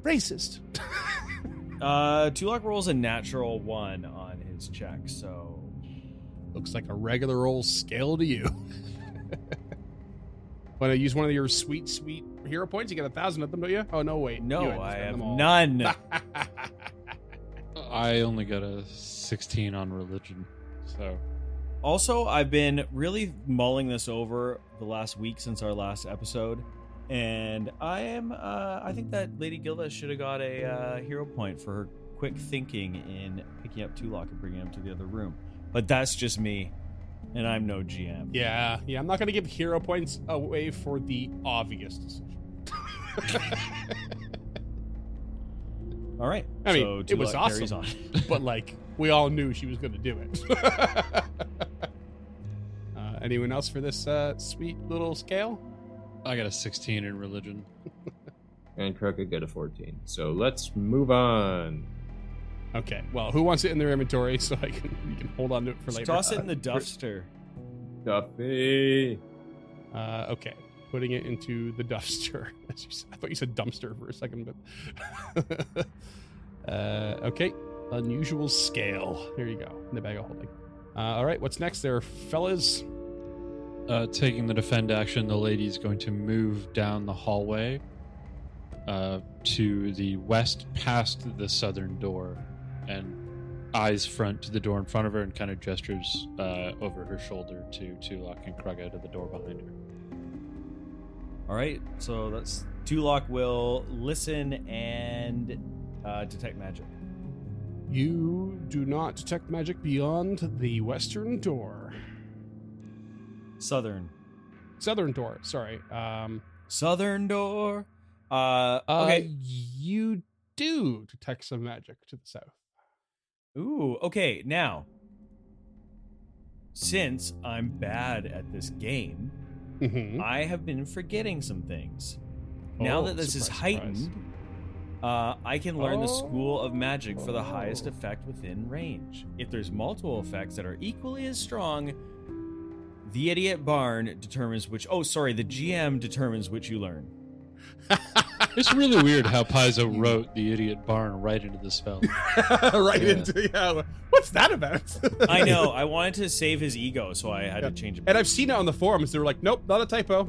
Racist. Tulok rolls a natural 1 on his check, so looks like a regular old scale to you. Want to use one of your sweet hero points? You get 1,000 of them, don't you? Oh no, wait. No, I have none. I only got a 16 on religion, so. Also, I've been really mulling this over the last week since our last episode, And I think that Lady Gilda should have got a hero point for her quick thinking in picking up Tulok and bringing him to the other room. But that's just me, and I'm no GM. Yeah, I'm not going to give hero points away for the obvious decision. All right. I mean, so it was Tulok carries awesome, on. but like we all knew she was going to do it. Anyone else for this sweet little scale? I got a 16 in religion. And Kruka got a 14. So let's move on. Okay. Well, who wants it in their inventory so we can hold on to it for Just later? toss it in the dumpster. Duffy. Okay. Putting it into the dumpster. As you said. I thought you said dumpster for a second, but okay. Unusual scale. Here you go. In the bag of holding. All right. What's next there, fellas? Taking the defend action, the lady's going to move down the hallway to the west past the southern door and eyes front to the door in front of her and kind of gestures over her shoulder to Tulok and Kruga to the door behind her. All right. So that's Tulok will listen and detect magic. You do not detect magic beyond the western door. Southern door. Sorry. Southern door. Okay. You do detect some magic to the south. Ooh. Okay. Now, since I'm bad at this game, Mm-hmm. I have been forgetting some things. Now that this is heightened, I can learn the School of Magic for the highest effect within range. If there's multiple effects that are equally as strong, the Idiot Barn determines which... Oh, sorry, the GM determines which you learn. It's really weird how Paizo wrote the Idiot Barn right into the spell. What's that about? I know. I wanted to save his ego, so I had to change it. And I've seen it on the forums. They were like, nope, not a typo.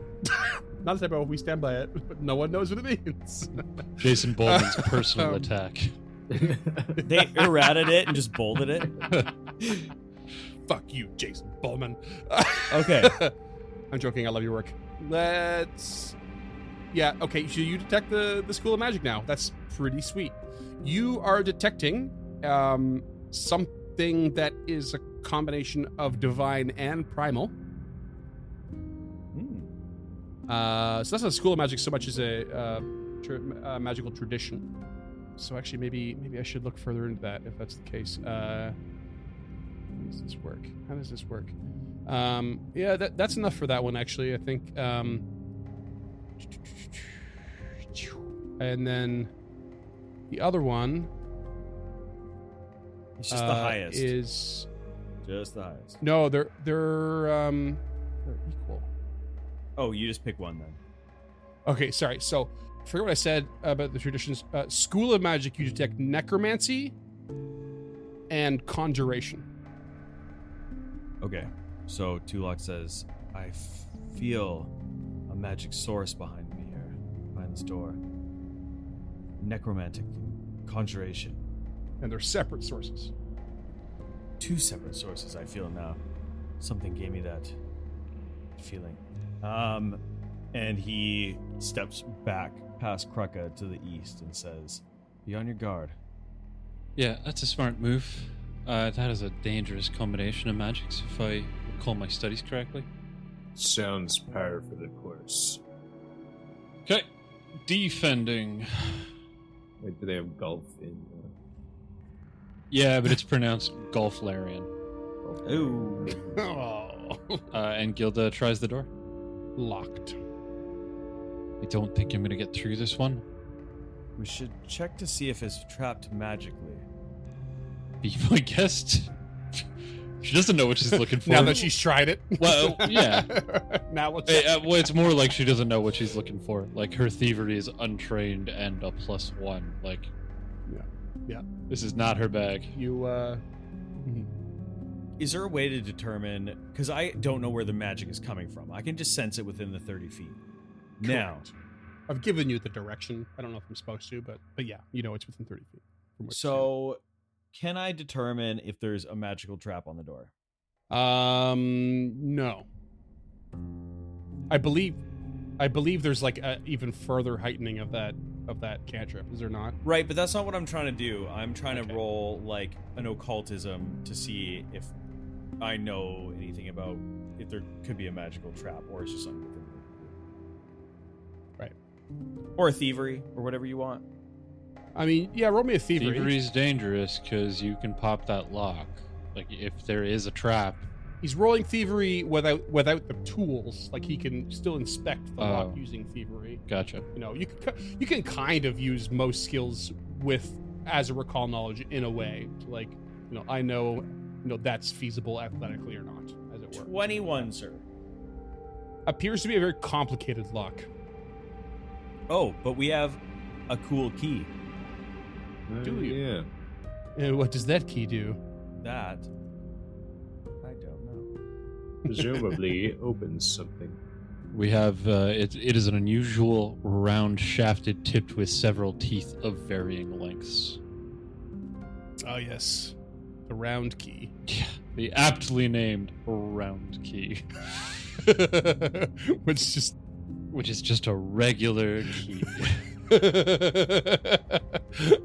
Not a typo. We stand by it. But no one knows what it means. Jason Bowman's personal attack. They errated it and just bolded it. Fuck you, Jason Bowman. Okay. I'm joking. I love your work. Yeah, okay, so you detect the School of Magic now. That's pretty sweet. You are detecting something that is a combination of divine and primal. So that's not a School of Magic so much as a magical tradition. So actually, maybe I should look further into that if that's the case. How does this work? Yeah, that's enough for that one, actually. I think... and then the other one It's just the highest. Is just the highest. No, they're equal. Oh, you just pick one then. Okay, sorry. So, I forget what I said about the traditions. School of Magic, you detect necromancy and conjuration. Okay. So Tulok says, I feel a magic source behind me here, behind this door. Necromantic conjuration. And they're separate sources. Two separate sources, I feel now. Something gave me that feeling. And he steps back past Kruka to the east and says, be on your guard. Yeah, that's a smart move. That is a dangerous combination of magics, if I recall my studies correctly. Sounds par for the course. Okay, defending. Wait, do they have golf in? Yeah, but it's pronounced Golf-Larian. Ooh. Oh. And Gilda tries the door. Locked. I don't think I'm going to get through this one. We should check to see if it's trapped magically. Be my guest. She doesn't know what she's looking for. Now that she's tried it. Well, yeah. Now let's Well, it's more like she doesn't know what she's looking for. Like, her thievery is untrained and a +1. Like, yeah. This is not her bag. Is there a way to determine, because I don't know where the magic is coming from. I can just sense it within the 30 feet. Now, Correct. I've given you the direction. I don't know if I'm supposed to, but yeah, you know it's within 30 feet. From what you're so can I determine if there's a magical trap on the door? saying. No. I believe I believe there's like a even further heightening of that cantrip, is there not? Right, but that's not what I'm trying to do. I'm trying Okay. to roll like an occultism to see if I know anything about if there could be a magical trap or it's just something within the Right. or a thievery or whatever you want. I mean, yeah, roll me a thievery. Thievery's dangerous because you can pop that lock. Like if there is a trap. He's rolling thievery without the tools. Like he can still inspect the lock using thievery. Gotcha. You know, you can kind of use most skills with as a recall knowledge in a way. So like, you know, I know, that's feasible athletically or not, as it were. 21, sir. Appears to be a very complicated lock. Oh, but we have a cool key. Do you? Yeah. And what does that key do? That I don't know. Presumably opens something. We have it is an unusual round shafted tipped with several teeth of varying lengths. Oh yes, the round key. Yeah, the aptly named round key, Which which is just a regular key. I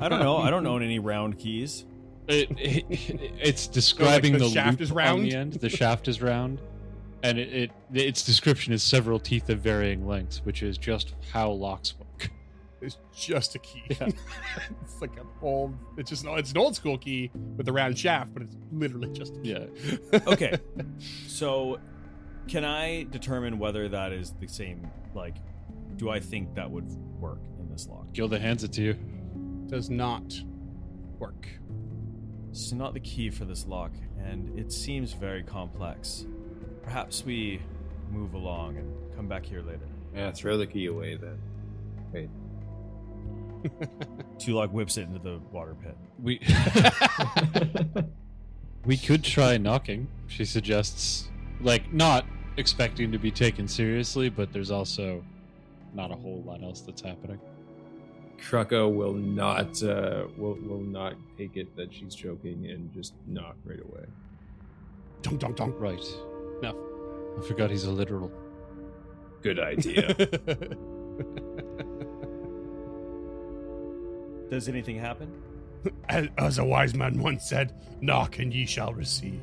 don't know. I don't own any round keys. It's describing the the shaft loop is on round? the end. The shaft is round, and its description is several teeth of varying lengths, which is just how locks work. It's just a key. Yeah. It's like it's an old school key with the round shaft, but it's literally just a key. Yeah. Okay. So, can I determine whether that is the same? Like, do I think that would work in this lock? Gilda hands it to you. Does not work. It's not the key for this lock, and it seems very complex. Perhaps we move along and come back here later. Yeah, throw the key away then. Wait. Tulok whips it into the water pit. We could try knocking, she suggests. Like, not expecting to be taken seriously, but there's also not a whole lot else that's happening. Krucka will not will not take it that she's joking and just knock right away. Dunk, dunk, dunk. Right. No. I forgot he's a literal. Good idea. Does anything happen? As a wise man once said, knock and ye shall receive.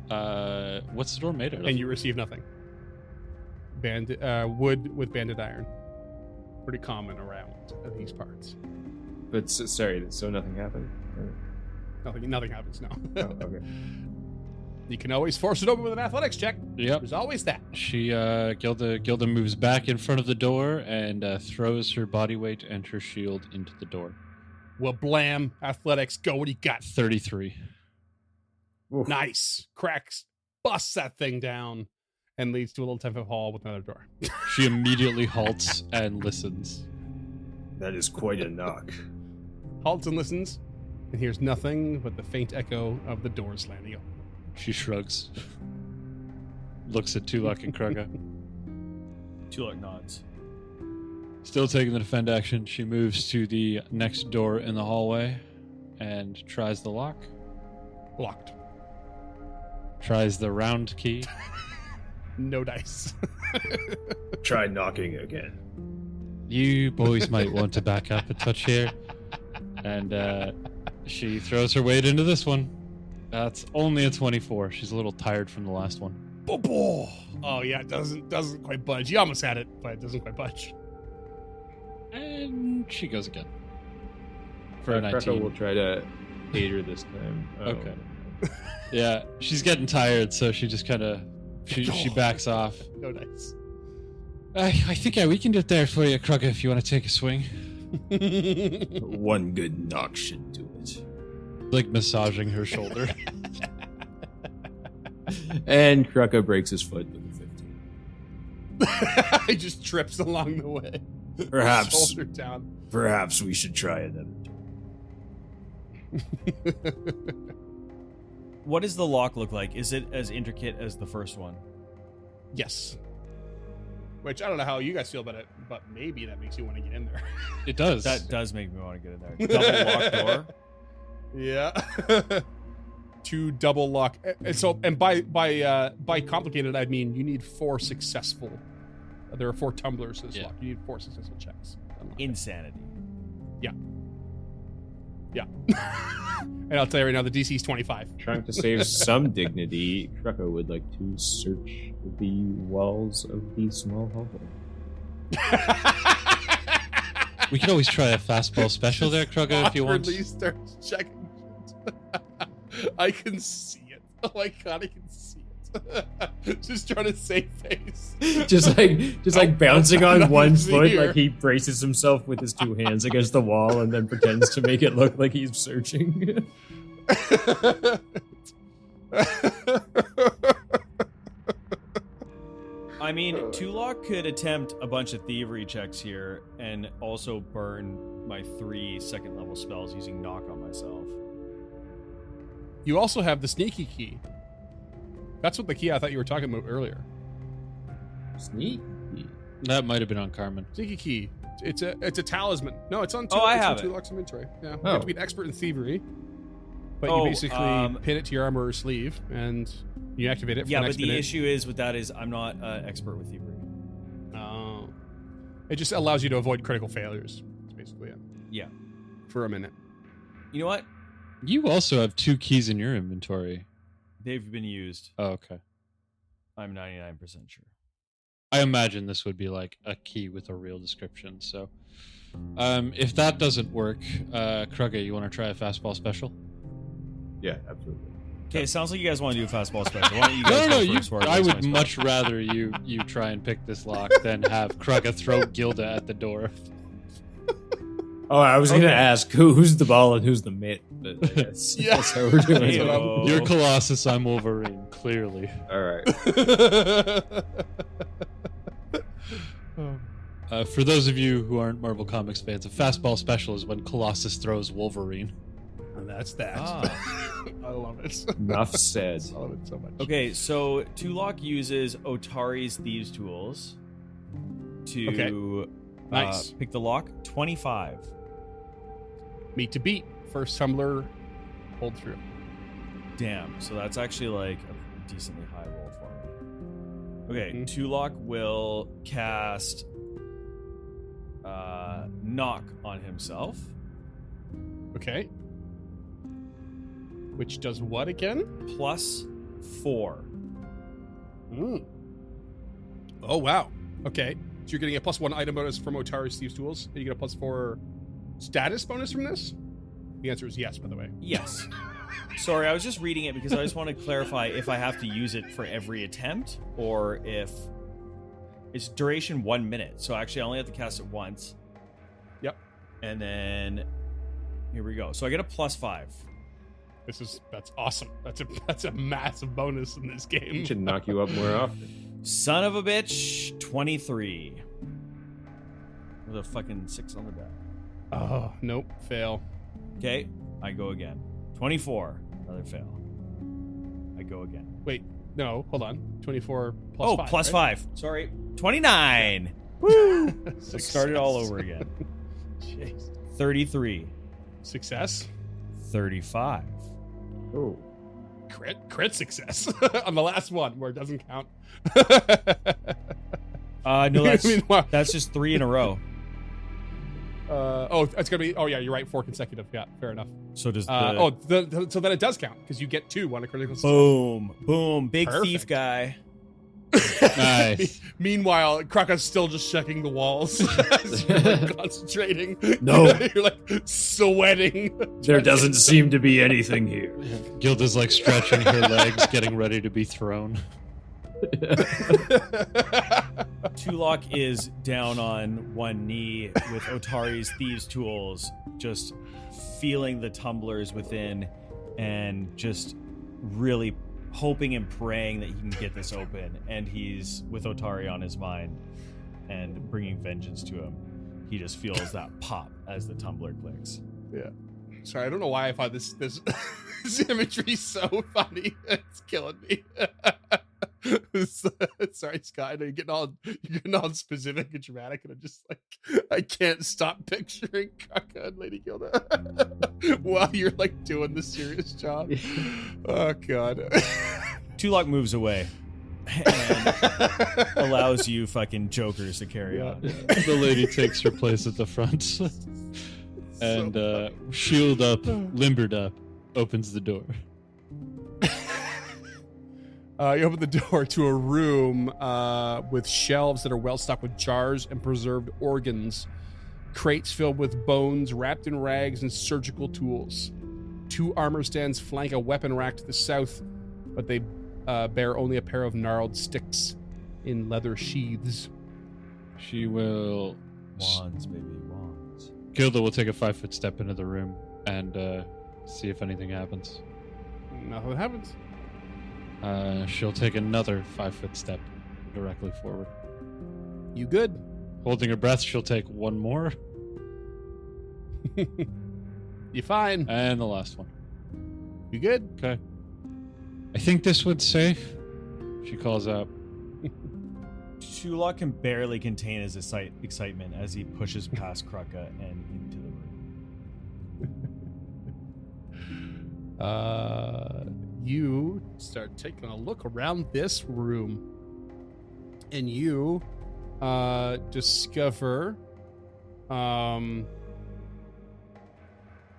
What's the door made out of? And you receive nothing. Wood with banded iron. Pretty common around these parts. But sorry, so nothing happened? Nothing happens, no. Oh, okay. You can always force it open with an athletics check. Yep. There's always that. She, Gilda moves back in front of the door and throws her body weight and her shield into the door. Well, blam. Athletics, go. What do you got? 33. Oof. Nice. Cracks. Busts that thing down and leads to a little 10-foot hall with another door. She immediately halts and listens. That is quite a knock. Halts and listens and hears nothing but the faint echo of the door slamming open. She shrugs. Looks at Tulok and Kruga. Tulok nods. Still taking the defend action, she moves to the next door in the hallway and tries the lock. Locked. Tries the round key. No dice. Try knocking again. You boys might want to back up a touch here. And she throws her weight into this one. That's only a 24. She's a little tired from the last one. Oh yeah, it doesn't quite budge. You almost had it, but it doesn't quite budge. And she goes again. For a Krucka 19. will try to aid her this time. Oh. Okay. Yeah, she's getting tired, so she just kind of she backs off. No dice. I think we can get there for you, Kruga, if you want to take a swing. One good knock should do it. Like massaging her shoulder. And Krucka breaks his foot with a 15. He just trips along the way. Perhaps. Shoulder down. Perhaps we should try another door. What does the lock look like? Is it as intricate as the first one? Yes. Which I don't know how you guys feel about it, but maybe that makes you want to get in there. It does. That does make me want to get in there. Double lock door. Yeah. To double lock. And so, and by complicated, I mean you need 4 successful There are 4 tumblers to this Yeah. lock. You need 4 successful checks. Insanity. Yeah. And I'll tell you right now, the DC is 25. Trying to save some dignity, Trucko would like to search the walls of the small hovel. We could always try a fastball special there, Krugga, if you want. Awkwardly starts checking shit. I can see it. Oh my god, I can see it. Just trying to save face. just like bouncing on one nothing's foot, here. like he braces himself with his 2 hands against the wall and then pretends to make it look like he's searching. I mean, Tulok could attempt a bunch of thievery checks here and also burn my 3 second level spells using knock on myself. You also have the sneaky key. That's what the key I thought you were talking about earlier. Sneak. That might have been on Carmen. Sneaky key. It's a talisman. No, it's on Oh, I it's have on it. Tulok's inventory. Yeah. You Oh. have to be an expert in thievery. But Oh, you basically pin it to your armor or sleeve and you activate it for Yeah, the but next the minute. issue is with that is I'm not an expert with thievery. Oh. It just allows you to avoid critical failures. That's basically it. Yeah. For a minute. You know what? You also have 2 keys in your inventory. They've been used. Oh, okay. I'm 99% sure. I imagine this would be like a key with a real description. So, if that doesn't work, Krugga, you want to try a fastball special? Yeah, absolutely. Okay, it sounds like you guys want to do a fastball special. Why don't you guys No, go first before I use my would spell? much rather you try and pick this lock than have Krugga throw Gilda at the door. Oh, I was Okay. gonna ask who's the ball and who's the mitt, but I guess Yeah. that's how we're doing That's it. what I'm- Heyo. You're Colossus, I'm Wolverine, clearly. All right. For those of you who aren't Marvel Comics fans, a fastball special is when Colossus throws Wolverine. And that's that. Ah. I love it. Enough said. I love it so much. Okay, so Tulok uses Otari's Thieves' Tools to Okay. Nice. pick the lock. 25. Meet to beat. First tumbler, hold through. Damn. So that's actually like a decently high roll for me. Okay, Mhm. Tulok will cast knock on himself. Okay. Which does what again? +4. Oh, wow. Okay. So you're getting a +1 item bonus from Otari's Thieves' Tools, and you get a +4 status bonus from this? The answer is yes, by the way. Yes. Sorry, I was just reading it because I just want to clarify if I have to use it for every attempt or if it's duration 1 minute. So actually, I only have to cast it once. Yep. And then here we go. So I get a +5. That's awesome. That's a massive bonus in this game. It should knock you up more often. Son of a bitch, 23. With a fucking 6 on the die. Oh, nope. Fail. Okay, I go again. 24. Another fail. I go again. Wait, no, hold on. 24 plus Oh, 5. plus right? 5. Sorry. 29. Woo! Let's start it all Success. over again. Jeez. 33. Success. 35. Oh. Crit success on the last one where it doesn't count. No, that's Meanwhile, that's just 3 in a row. it's gonna be. Oh yeah, you're right. 4 consecutive. Yeah, fair enough. So does the So then it does count because you get 2 on a critical success. boom, boom, big thief Perfect. guy. Nice. Meanwhile, Kraka's still just checking the walls. As you're, like, concentrating. No. You're like sweating. There doesn't seem to be anything here. Gilda's like stretching her legs, getting ready to be thrown. Tulok is down on one knee with Otari's Thieves' Tools, just feeling the tumblers within and just really hoping and praying that he can get this open. And he's with Otari on his mind and bringing vengeance to him. He just feels that pop as the tumbler clicks. Yeah. Sorry, I don't know why I find this this imagery so funny. It's killing me. Sorry, Scott. I know you're getting all specific and dramatic, and I'm just like, I can't stop picturing Kaka and Lady Gilda while you're like doing the serious job. Oh God. Tulok moves away and allows you fucking jokers to carry on. The lady takes her place at the front and shield up, limbered up, opens the door. You open the door to a room with shelves that are well stocked with jars and preserved organs, crates filled with bones wrapped in rags and surgical tools. 2 armor stands flank a weapon rack to the south, but they bear only a pair of gnarled sticks in leather sheaths. She will... Wands, baby, wands. Gilda will take a 5-foot step into the room and see if anything happens. Nothing happens. She'll take another 5-foot step directly forward. You good? Holding her breath, she'll take one more. You fine? And the last one. You good? Okay. I think this one's safe, she calls out. Tulok can barely contain his excitement as he pushes past Krucka and into the room. You start taking a look around this room, and you discover a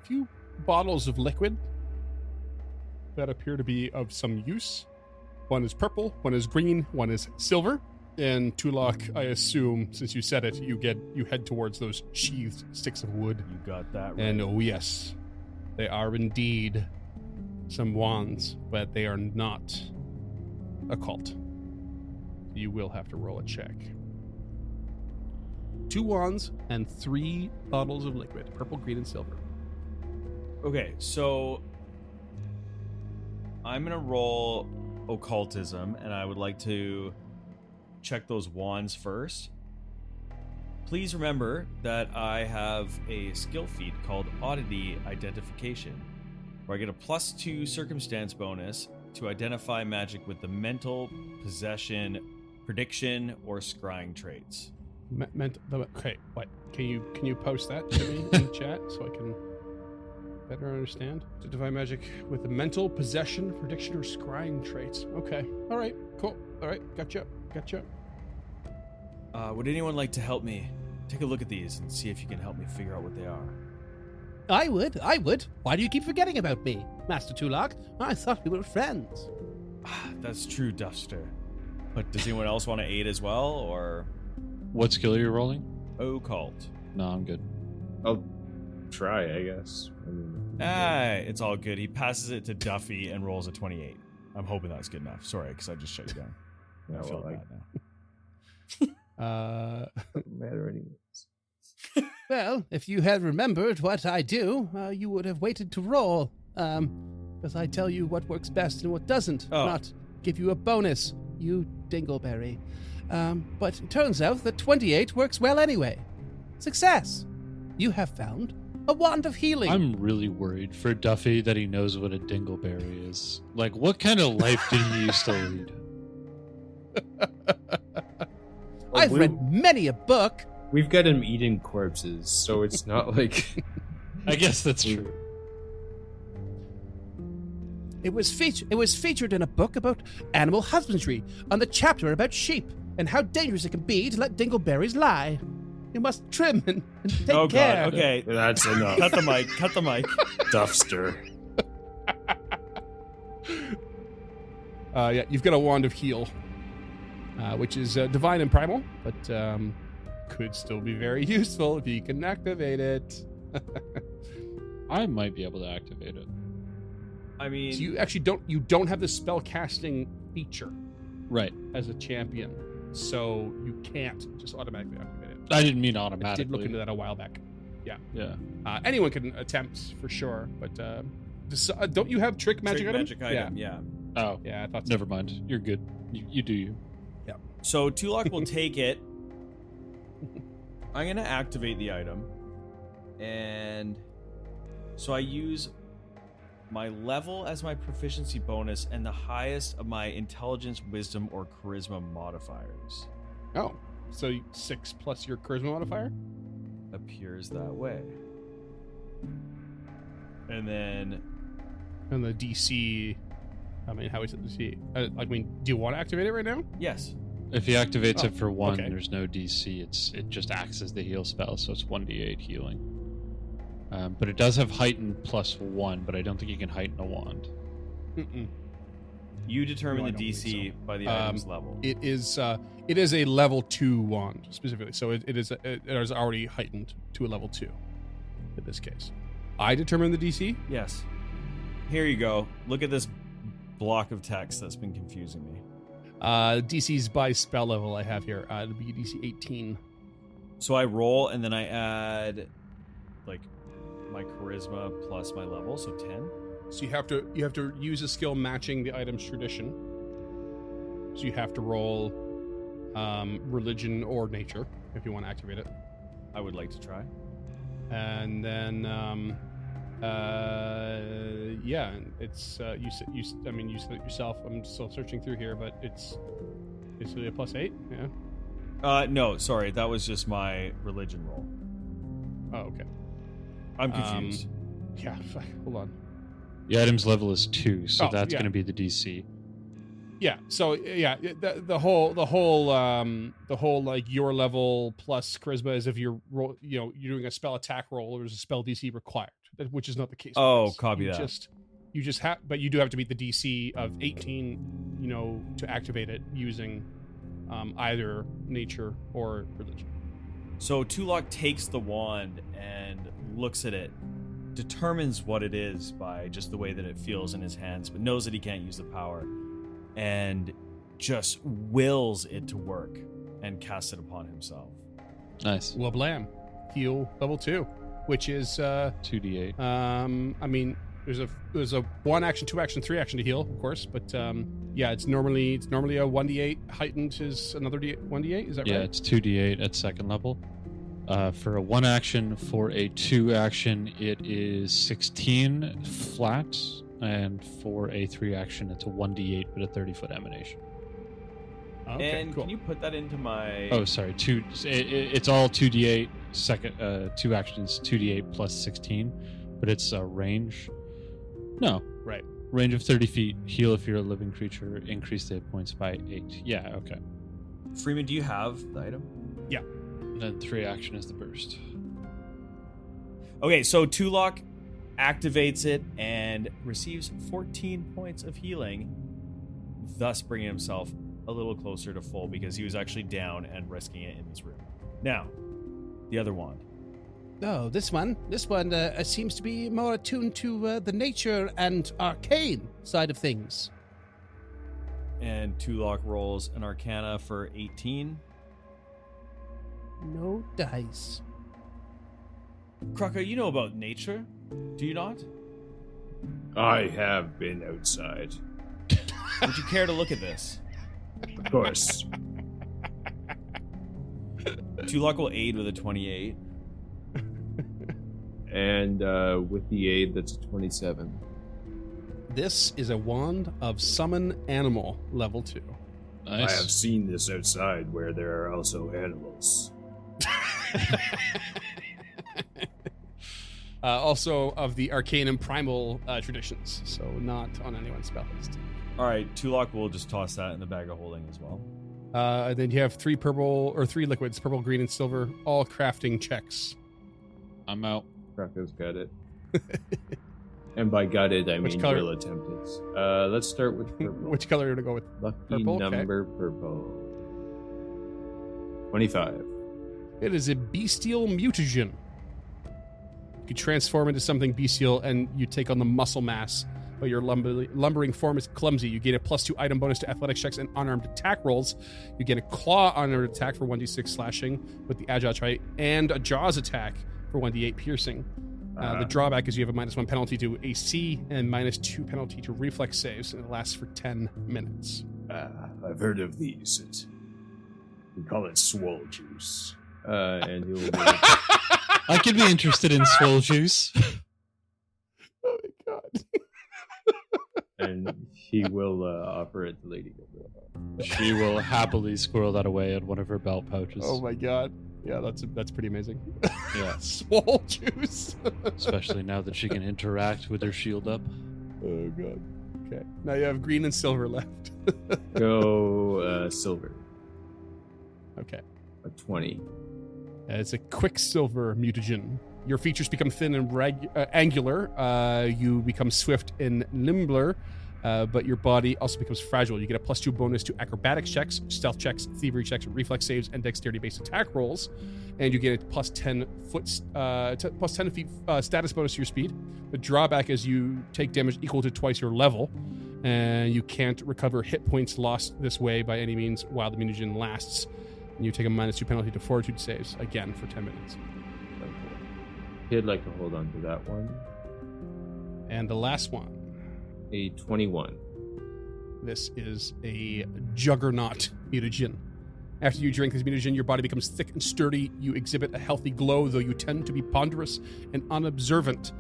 few bottles of liquid that appear to be of some use. One is purple, one is green, one is silver. And Tulok, I assume, since you said it, you head towards those sheathed sticks of wood. You got that right. And oh yes, they are indeed some wands, but they are not occult. You will have to roll a check. 2 wands and 3 bottles of liquid, purple, green, and silver. Okay, so I'm going to roll occultism, and I would like to check those wands first. Please remember that I have a skill feat called Oddity Identification, where I get a +2 circumstance bonus to identify magic with the mental, possession, prediction, or scrying traits. Okay, what? Can you post that to me in the chat so I can better understand? Identify magic with the mental, possession, prediction, or scrying traits. Okay, all right, cool. All right, gotcha. Would anyone like to help me take a look at these and see if you can help me figure out what they are? I would. Why do you keep forgetting about me, Master Tulok? I thought we were friends. That's true, Duster. But does anyone else want to aid as well, or? What skill are you rolling? Occult. No, I'm good. I'll try, I guess. It's all good. He passes it to Duffy and rolls a 28. I'm hoping that's good enough. Sorry, because I just shut you down. I feel bad now. Doesn't matter anyways. Well, if you had remembered what I do, you would have waited to roll. Because I tell you what works best and what doesn't, not give you a bonus, you dingleberry. But it turns out that 28 works well anyway. Success! You have found a wand of healing. I'm really worried for Duffy that he knows what a dingleberry is. Like, what kind of life did he used to lead? I've read many a book. We've got him eating corpses, so it's not like... I guess that's true. It was featured in a book about animal husbandry, on the chapter about sheep, and how dangerous it can be to let dingleberries lie. You must trim and take care. God, okay. That's enough. Cut the mic. Duffster. Yeah, you've got a wand of heal, which is divine and primal, but could still be very useful if you can activate it. I might be able to activate it. I mean, So you actually don't have the spell casting feature Right. as a champion, so you can't just automatically activate it. I didn't mean I automatically. did look into that a while back. Yeah. Anyone can attempt for sure, but don't you have trick magic item? yeah. Oh, Yeah, I thought so. never mind. You're good. You do you. So Tulok will take it. I'm gonna activate the item, and so I use my level as my proficiency bonus and the highest of my intelligence, wisdom, or charisma modifiers. Oh, so 6 plus your charisma modifier? Appears that way. And then And the DC I mean, how is it? Do you want to activate it right now? Yes. If he activates Oh, it for 1, okay. there's no DC. It just acts as the heal spell, so it's 1d8 healing. But it does have heighten +1, but I don't think you can heighten a wand. Mm-mm. You determine No, I the don't think DC by the item's level. It is a level 2 wand specifically, so it is already heightened to a level 2 in this case. I determine the DC. Yes. Here you go. Look at this block of text that's been confusing me. DC's by spell level I have here. It'll be DC 18. So I roll and then I add like my charisma plus my level, so 10. So you have to use a skill matching the item's tradition. So you have to roll religion or nature if you want to activate it. I would like to try. And then yeah, it's you said it yourself. I'm still searching through here, but it's basically a +8. Yeah. No, sorry, that was just my religion roll. Oh, okay. I'm confused. Yeah. Hold on. The item's level is 2, so that's yeah. going to be the DC. Yeah. So yeah, the whole like your level plus charisma is if you're you're doing a spell attack roll or there's a spell DC required, which is not the case. Oh, copy that. You just have, but you do have to beat the DC of 18, to activate it using either nature or religion. So Tulok takes the wand and looks at it, determines what it is by just the way that it feels in his hands, but knows that he can't use the power, and just wills it to work and casts it upon himself. Nice. Wablam. Heal level 2, which is 2d8. I mean, there's a 1 action, 2 action, 3 action to heal, of course, but yeah, it's normally a 1d8. Heightened is another 1d8. Is that right? Yeah, it's 2d8 at second level. For a 1 action, for a 2 action, it is 16 flat, and for a 3 action, it's a 1d8 but a 30-foot emanation. Okay, And cool. can you put that into my... Oh, sorry, it's all 2d8. Second, 2 actions, 2d8 plus 16, but it's a range. No, Right. range of 30 feet. Heal if you're a living creature. Increase the hit points by 8. Yeah, okay. Freeman, do you have the item? Yeah. And then 3 action is the burst. Okay, so Tulok activates it and receives 14 points of healing, thus bringing himself a little closer to full because he was actually down and risking it in this room. Now, the other wand. Oh, this one seems to be more attuned to the nature and arcane side of things. And Tulok rolls an Arcana for 18. No dice. Kraka, you know about nature, do you not? I have been outside. Would you care to look at this? Of course. Tulok will aid with a 28. And with the aid, that's a 27. This is a wand of summon animal level 2. Nice. I have seen this outside where there are also animals. Also of the arcane and primal traditions, so not on anyone's spell list. All right, Tulok will just toss that in the bag of holding as well. And then you have 3 liquids, purple, green, and silver, all crafting checks. I'm out. Krako's got it. And by got it, I Which mean color? will attempt it. Let's start with purple. Which color are you gonna go with? Lucky Purple? Okay. number purple. 25. It is a bestial mutagen. You transform into something bestial, and you take on the muscle mass. But your lumbering form is clumsy. You gain a +2 item bonus to athletics checks and unarmed attack rolls. You gain a claw unarmed attack for 1d6 slashing with the agile trait, and a jaws attack for 1d8 piercing. The drawback is you have a -1 penalty to AC and -2 penalty to reflex saves, and it lasts for 10 minutes. I've heard of these. We call it swole juice. And he'll be I could be interested in swole juice. Oh my god. and he will offer it to Lady Gilbert. She will happily squirrel that away in one of her belt pouches. Oh my god. Yeah, that's pretty amazing. Yeah. Swole juice. Especially now that she can interact with her shield up. Oh god. Okay. Now you have green and silver left. Go silver. Okay. A 20. It's a quicksilver mutagen. Your features become thin and angular. You become swift and nimbler, but your body also becomes fragile. You get a +2 bonus to acrobatics checks, stealth checks, thievery checks, reflex saves, and dexterity-based attack rolls. And you get a +10 feet status bonus to your speed. The drawback is you take damage equal to twice your level, and you can't recover hit points lost this way by any means while the mutagen lasts. And you take a -2 penalty to fortitude saves, again, for 10 minutes. I'd like to hold on to that one. And the last one. A 21. This is a juggernaut mutagen. After you drink this mutagen, your body becomes thick and sturdy. You exhibit a healthy glow, though you tend to be ponderous and unobservant.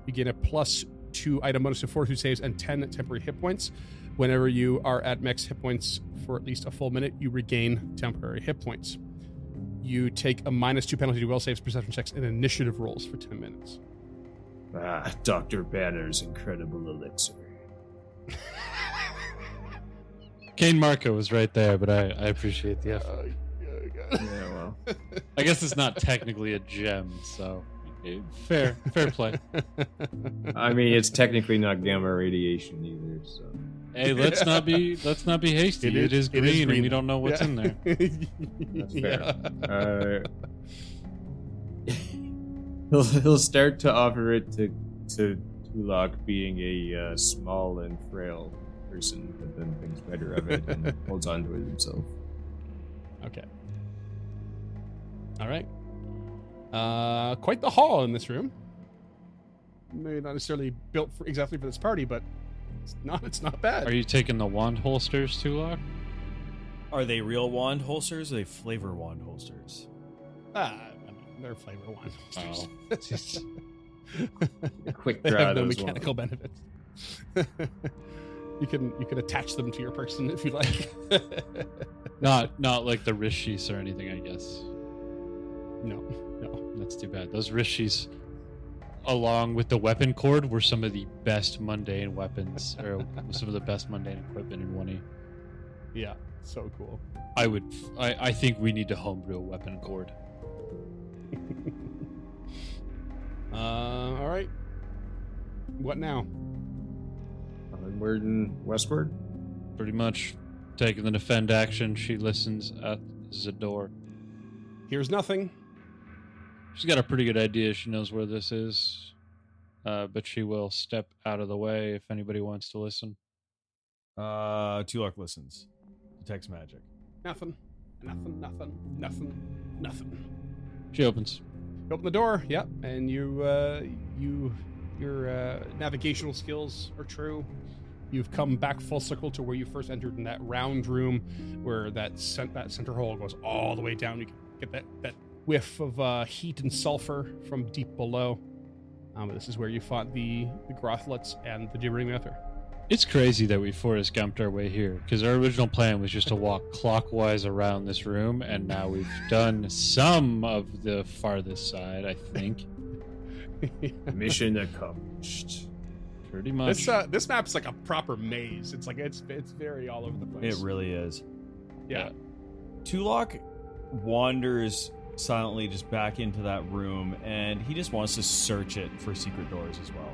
You gain a +2 item bonus to fortitude saves and 10 temporary hit points. Whenever you are at max hit points for at least a full minute, you regain temporary hit points. You take a -2 penalty to will saves, perception checks, and initiative rolls for 10 minutes. Dr. Banner's incredible elixir. Kane Marco was right there, but I appreciate the effort. Yeah, well. I guess it's not technically a gem, so fair play. I mean, it's technically not gamma radiation either, so. Hey, let's not be hasty. It is green, and we don't know what's in there. That's fair. He'll start to offer it to Tulok, being a small and frail person, but then thinks better of it and holds on to it himself. Okay. All right. Quite the hall in this room. Maybe not necessarily built exactly for this party, but it's not bad. Are you taking the wand holsters, Tulok? Are they real wand holsters or are they flavor wand holsters? They're flavor wand holsters. A quick They draw have no those mechanical benefits. You can attach them to your person if you like. Not like the wrist sheaths or anything, I guess. No. That's too bad. Those wrist sheaths, along with the weapon cord, were some of the best mundane weapons, or some of the best mundane equipment in 1E. Yeah, so cool. I think we need to homebrew a weapon cord. All right. What now? Onward and westward? Pretty much. Taking the defend action, she listens at the door. Here's nothing. She's got a pretty good idea. She knows where this is. But she will step out of the way if anybody wants to listen. Tulok listens. Detects magic. Nothing. She opens. You open the door, yep, and your navigational skills are true. You've come back full circle to where you first entered in that round room where that center hole goes all the way down. You can get that whiff of heat and sulfur from deep below. This is where you fought the Grothlets and the Gibbering Nether. It's crazy that we Forrest Gumped our way here, because our original plan was just to walk clockwise around this room, and now we've done some of the farthest side, I think. Mission accomplished. Pretty much. This map's like a proper maze. It's like it's very all over the place. It really is. Yeah. Tulok wanders silently just back into that room, and he just wants to search it for secret doors as well.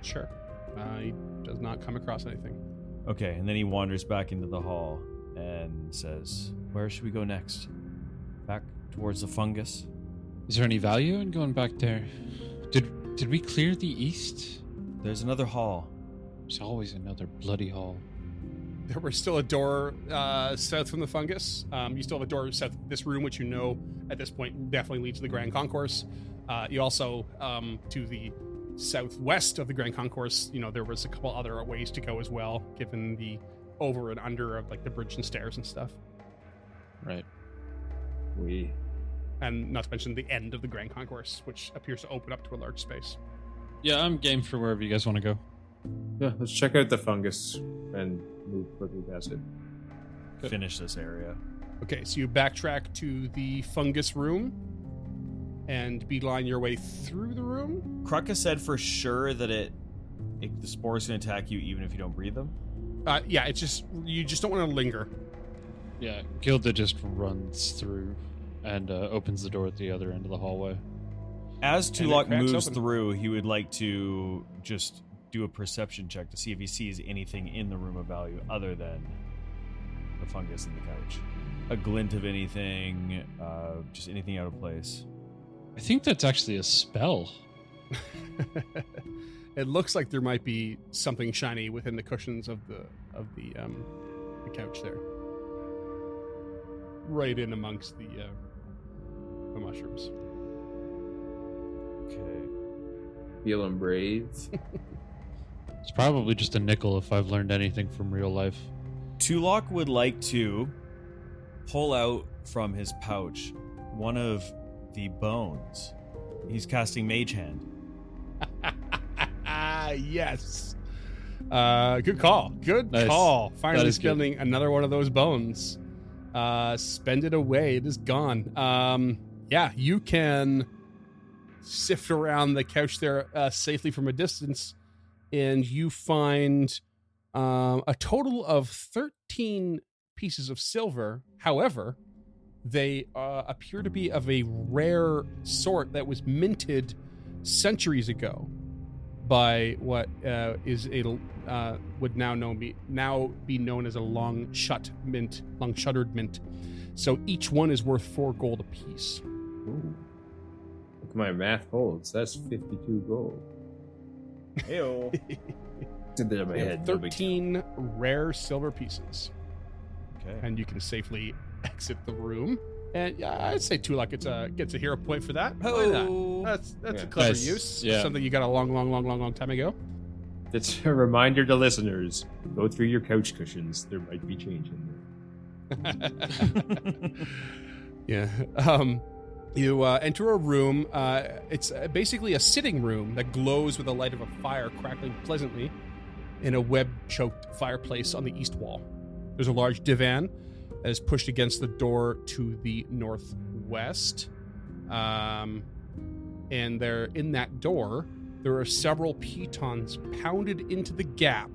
Sure. He does not come across anything. Okay, and then he wanders back into the hall and says, "Where should we go next? Back towards the fungus?" Is there any value in going back there? Did we clear the east? There's another hall. There's always another bloody hall. There was still a door south from the fungus. You still have a door south of this room, which you know at this point definitely leads to the Grand Concourse. You also, to the southwest of the Grand Concourse, there was a couple other ways to go as well, given the over and under of like the bridge and stairs and stuff. Right. And not to mention the end of the Grand Concourse, which appears to open up to a large space. Yeah, I'm game for wherever you guys want to go. Yeah, let's check out the fungus and move quickly past it. Good. Finish this area. Okay, so you backtrack to the fungus room and beeline your way through the room. Krucka said for sure that it The spores can attack you even if you don't breathe them? Yeah, it's just you just don't want to linger. Yeah, Gilda just runs through and opens the door at the other end of the hallway. As it Tulok cracks moves open. through, he would like to just do a perception check to see if he sees anything in the room of value other than the fungus in the couch. A glint of anything, just anything out of place. I think that's actually a spell. It looks like there might be something shiny within the cushions of the couch there, right in amongst the mushrooms. Okay. Feeling brave. It's probably just a nickel if I've learned anything from real life. Tulok would like to pull out from his pouch one of the bones. He's casting Mage Hand. Yes. Good call. Good Nice. call. Finally is good. spending another one of those bones. Spend it away. It is gone. Yeah, you can sift around the couch there safely from a distance, and you find a total of 13 pieces of silver. However, they appear to be of a rare sort that was minted centuries ago by what is a would now be known as a long shuttered mint. So each one is worth 4 gold apiece. Ooh. If my math holds, that's 52 gold. Ew. Did that in my You have head. no big deal. 13 rare silver pieces, Okay. and you can safely exit the room. And yeah, I'd say Tulok gets a hero point for that. Why not? Oh. That's Yeah. a clever Nice. use. Yeah. Something you got a long time ago. It's a reminder to listeners: go through your couch cushions. There might be change in there. Yeah. You enter a room. It's basically a sitting room that glows with the light of a fire crackling pleasantly in a web-choked fireplace on the east wall. There's a large divan that is pushed against the door to the northwest. And there, in that door, there are several pitons pounded into the gap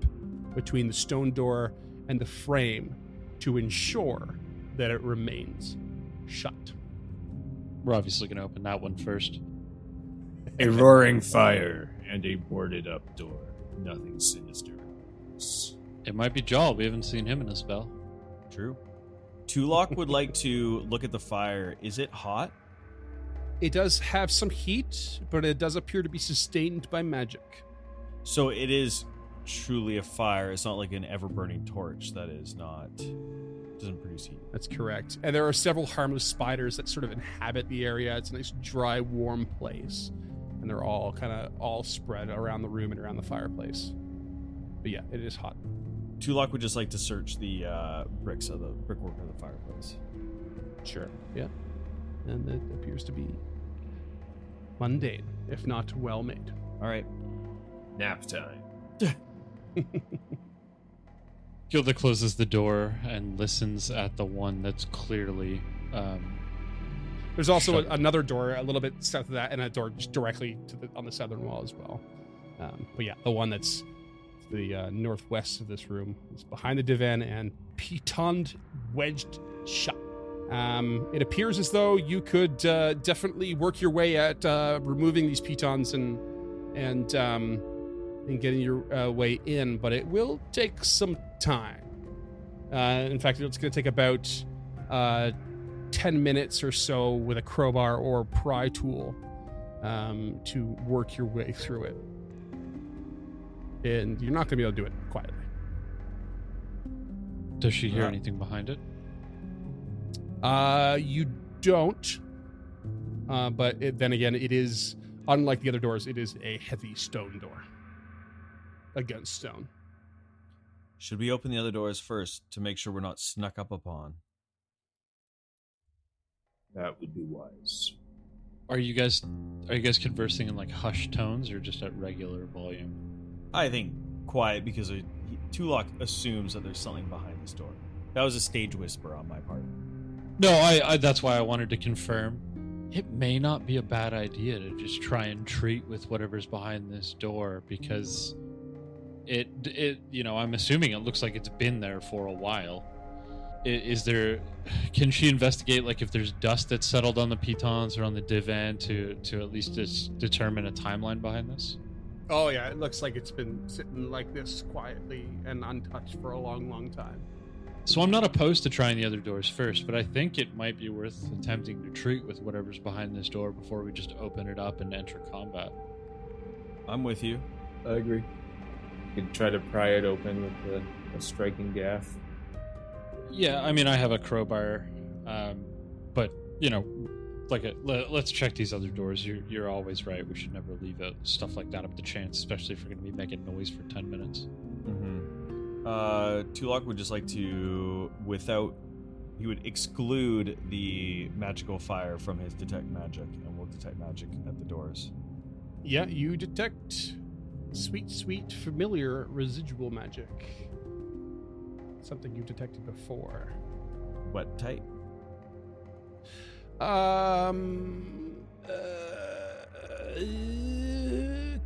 between the stone door and the frame to ensure that it remains shut. We're obviously going to open that one first. A roaring fire and a boarded up door. Nothing sinister. It might be Jal. We haven't seen him in a spell. True. Tulok would like to look at the fire. Is it hot? It does have some heat, but it does appear to be sustained by magic. So it is truly a fire. It's not like an ever-burning torch that is not... doesn't produce heat. That's correct. And there are several harmless spiders that sort of inhabit the area. It's a nice, dry, warm place. And they're all all spread around the room and around the fireplace. But yeah, it is hot. Tulok would just like to search the brickwork of the fireplace. Sure. Yeah. And it appears to be mundane, if not well made. All right. Nap time. Gilda closes the door and listens at the one that's clearly... There's also Shut. another door a little bit south of that, and a door just directly on the southern wall as well. But yeah, the one that's to the northwest of this room is behind the divan and pitoned, wedged shut. It appears as though you could definitely work your way at removing these pitons and getting your way in, but it will take some time. In fact, it's going to take about 10 minutes or so with a crowbar or pry tool to work your way through it. And you're not going to be able to do it quietly. Does she hear anything behind it? You don't. But then again, it is, unlike the other doors, it is a heavy stone door. Against stone. Should we open the other doors first to make sure we're not snuck up upon? That would be wise. Are you guys conversing in like hushed tones or just at regular volume? I think quiet because Tulok assumes that there's something behind this door. That was a stage whisper on my part. No, I that's why I wanted to confirm. It may not be a bad idea to just try and treat with whatever's behind this door, because I'm assuming it looks like it's been there for a while. Can she investigate, like, if there's dust that's settled on the pitons or on the divan to at least determine a timeline behind this? Oh yeah, it looks like it's been sitting like this quietly and untouched for a long, long time. So I'm not opposed to trying the other doors first, but I think it might be worth attempting to treat with whatever's behind this door before we just open it up and enter combat. I'm with you. I agree. You could try to pry it open with a striking gaff. Yeah, I mean, I have a crowbar, but let's check these other doors. You're always right. We should never leave stuff like that up to chance, especially if we're going to be making noise for 10 minutes. Tulok would just like to, he would exclude the magical fire from his detect magic, and we'll detect magic at the doors. Yeah, you detect sweet, familiar residual magic. Something you've detected before. What type?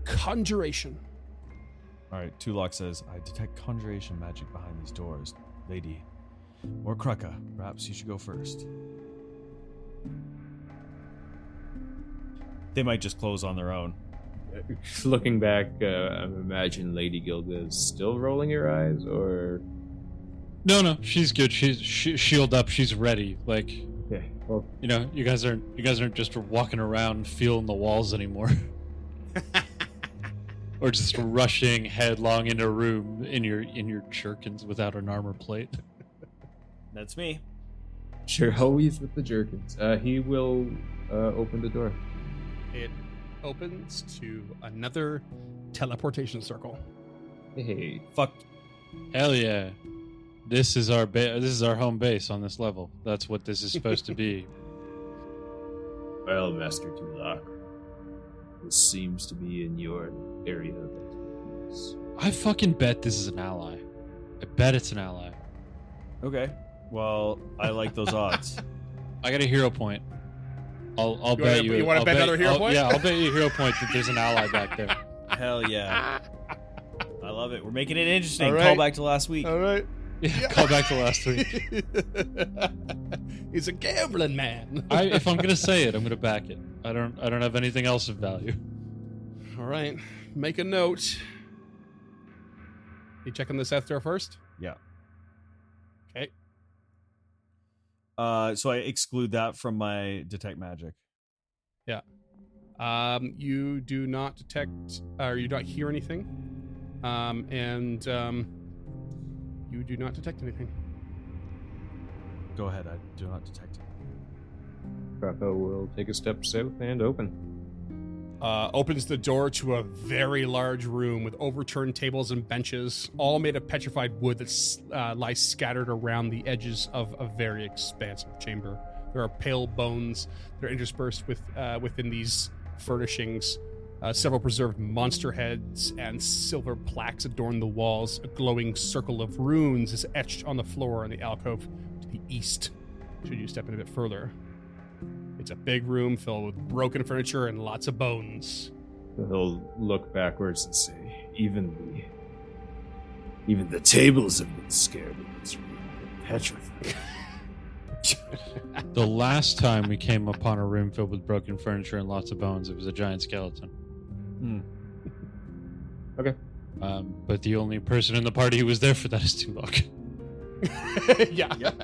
Conjuration. All right, Tulok says, I detect conjuration magic behind these doors. Lady, or Krucka, perhaps you should go first. They might just close on their own. Looking back, I imagine Lady Gilda is still rolling her eyes, or... No, she's good. She's shield up. She's ready. Like, okay, well, you guys aren't just walking around feeling the walls anymore. Or just rushing headlong into a room in your jerkins without an armor plate. That's me. Sure, always with the jerkins. He will open the door. It opens to another teleportation circle. Hey, Fuck. Hell yeah. This is our home base on this level. That's what this is supposed to be. Well, Master Tulok, this seems to be in your area of expertise. I fucking bet this is an ally. I bet it's an ally. Okay. Well, I like those odds. I got a hero point. I'll bet you. You want to bet another hero point? Yeah, I'll bet you a hero point that there's an ally back there. Hell yeah. I love it. We're making it interesting. All right. Call back to last week. All right. Yeah, call back to last week. He's a gambling man. If I'm gonna say it, I'm gonna back it. I don't have anything else of value. All right. Make a note. You checking the south door first? Yeah. Okay. So I exclude that from my detect magic. Yeah. You do not detect, or you don't hear anything. You do not detect anything. Go ahead. I do not detect it. Krucka will take a step south and open. Opens the door to a very large room with overturned tables and benches, all made of petrified wood that lies scattered around the edges of a very expansive chamber. There are pale bones that are interspersed within these furnishings. Several preserved monster heads and silver plaques adorn the walls. A glowing circle of runes is etched on the floor in the alcove to the east, should you step in a bit further. It's a big room filled with broken furniture and lots of bones. He'll look backwards and say, even the tables have been scared in this room. They're petrified. The last time we came upon a room filled with broken furniture and lots of bones, it was a giant skeleton. Okay. But the only person in the party who was there for that is Tulok. Yeah. Yep.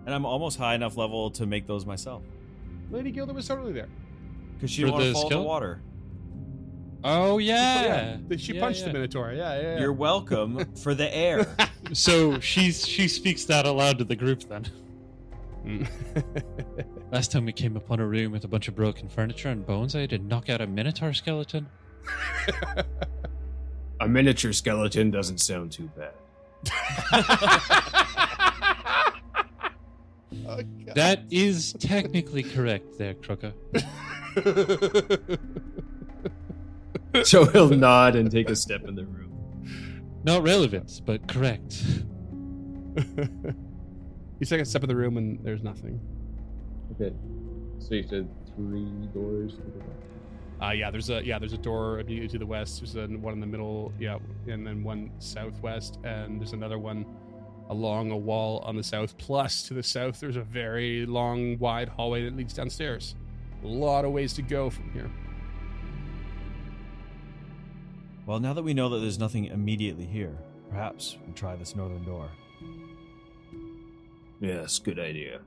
And I'm almost high enough level to make those myself. Lady Gilda was totally there. Because she For didn't want the to fall in the skill? water. Oh yeah. She Yeah, punched yeah. the Minotaur. Yeah. You're welcome for the air. So she speaks that aloud to the group then. Last time we came upon a room with a bunch of broken furniture and bones, I had to knock out a minotaur skeleton. A miniature skeleton doesn't sound too bad. Oh, God. That is technically correct there, Krucka. So he'll nod and take a step in the room. Not relevant, but correct. You take a step in the room and there's nothing. Okay. So you said 3 doors to the left. There's a door immediately to the west. There's one in the middle, and then one southwest, and there's another one along a wall on the south. Plus, to the south, there's a very long, wide hallway that leads downstairs. A lot of ways to go from here. Well, now that we know that there's nothing immediately here, perhaps we try this northern door. Yes, good idea.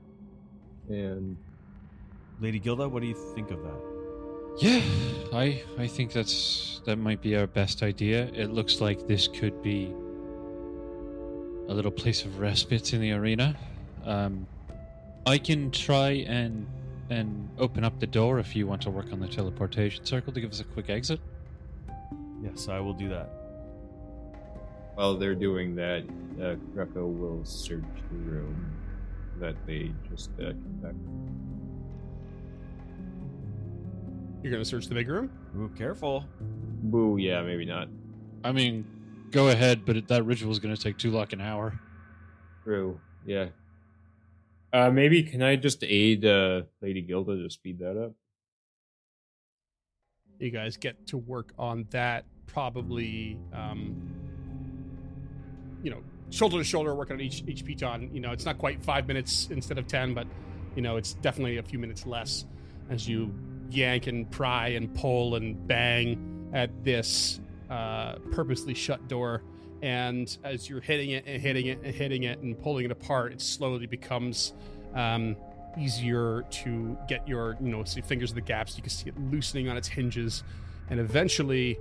And Lady Gilda, what do you think of that? Yeah, I think that might be our best idea. It looks like this could be a little place of respite in the arena. I can try and open up the door if you want to work on the teleportation circle to give us a quick exit. Yes, I will do that. while they're doing that, Greco will search the room that they just came back. You're gonna search the big room? Ooh, careful. Boo, yeah, maybe not. I mean, go ahead, but that ritual is going to take an hour. True, yeah. Maybe can I just aid Lady Gilda to speed that up? You guys get to work on that probably, shoulder to shoulder, working on each piton. It's not quite 5 minutes instead of 10, but, it's definitely a few minutes less as you yank and pry and pull and bang at this purposely shut door. And as you're hitting it and hitting it and hitting it and pulling it apart, it slowly becomes easier to get your, see fingers in the gaps. You can see it loosening on its hinges. And eventually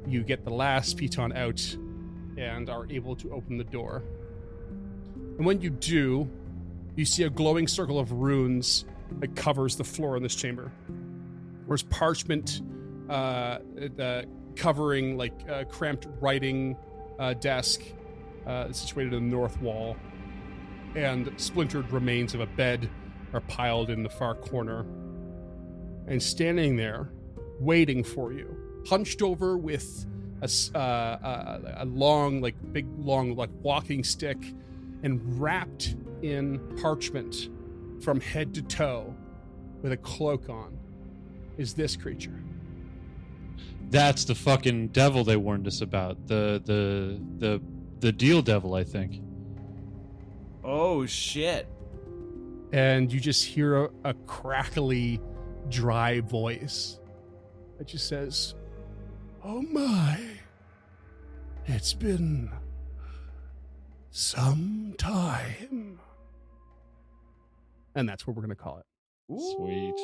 you get the last piton out and are able to open the door. And when you do, you see a glowing circle of runes that covers the floor in this chamber. There's parchment covering cramped writing desk situated in the north wall, and splintered remains of a bed are piled in the far corner. And standing there, waiting for you, hunched over with a long, big walking stick, and wrapped in parchment from head to toe, with a cloak on, is this creature. That's the fucking devil they warned us about. The deal devil, I think. Oh, shit. And you just hear a crackly, dry voice that just says, "Oh my, it's been some time." And that's what we're going to call it. Sweet.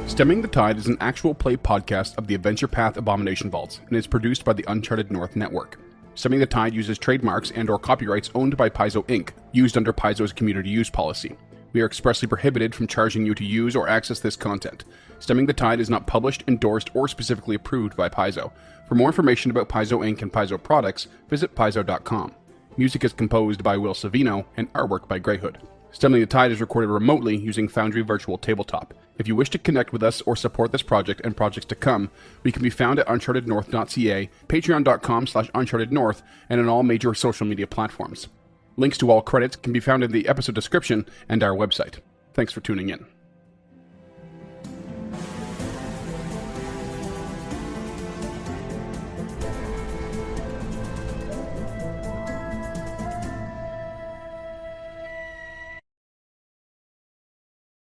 Stemming the Tide is an actual play podcast of the Adventure Path Abomination Vaults and is produced by the Uncharted North Network. Stemming the Tide uses trademarks and/or copyrights owned by Paizo Inc., used under Paizo's community use policy. We are expressly prohibited from charging you to use or access this content. Stemming the Tide is not published, endorsed, or specifically approved by Paizo. For more information about Paizo Inc. and Paizo products, visit paizo.com. Music is composed by Will Savino and artwork by Greyhood. Stemming the Tide is recorded remotely using Foundry Virtual Tabletop. If you wish to connect with us or support this project and projects to come, we can be found at unchartednorth.ca, patreon.com/unchartednorth, and on all major social media platforms. Links to all credits can be found in the episode description and our website. Thanks for tuning in.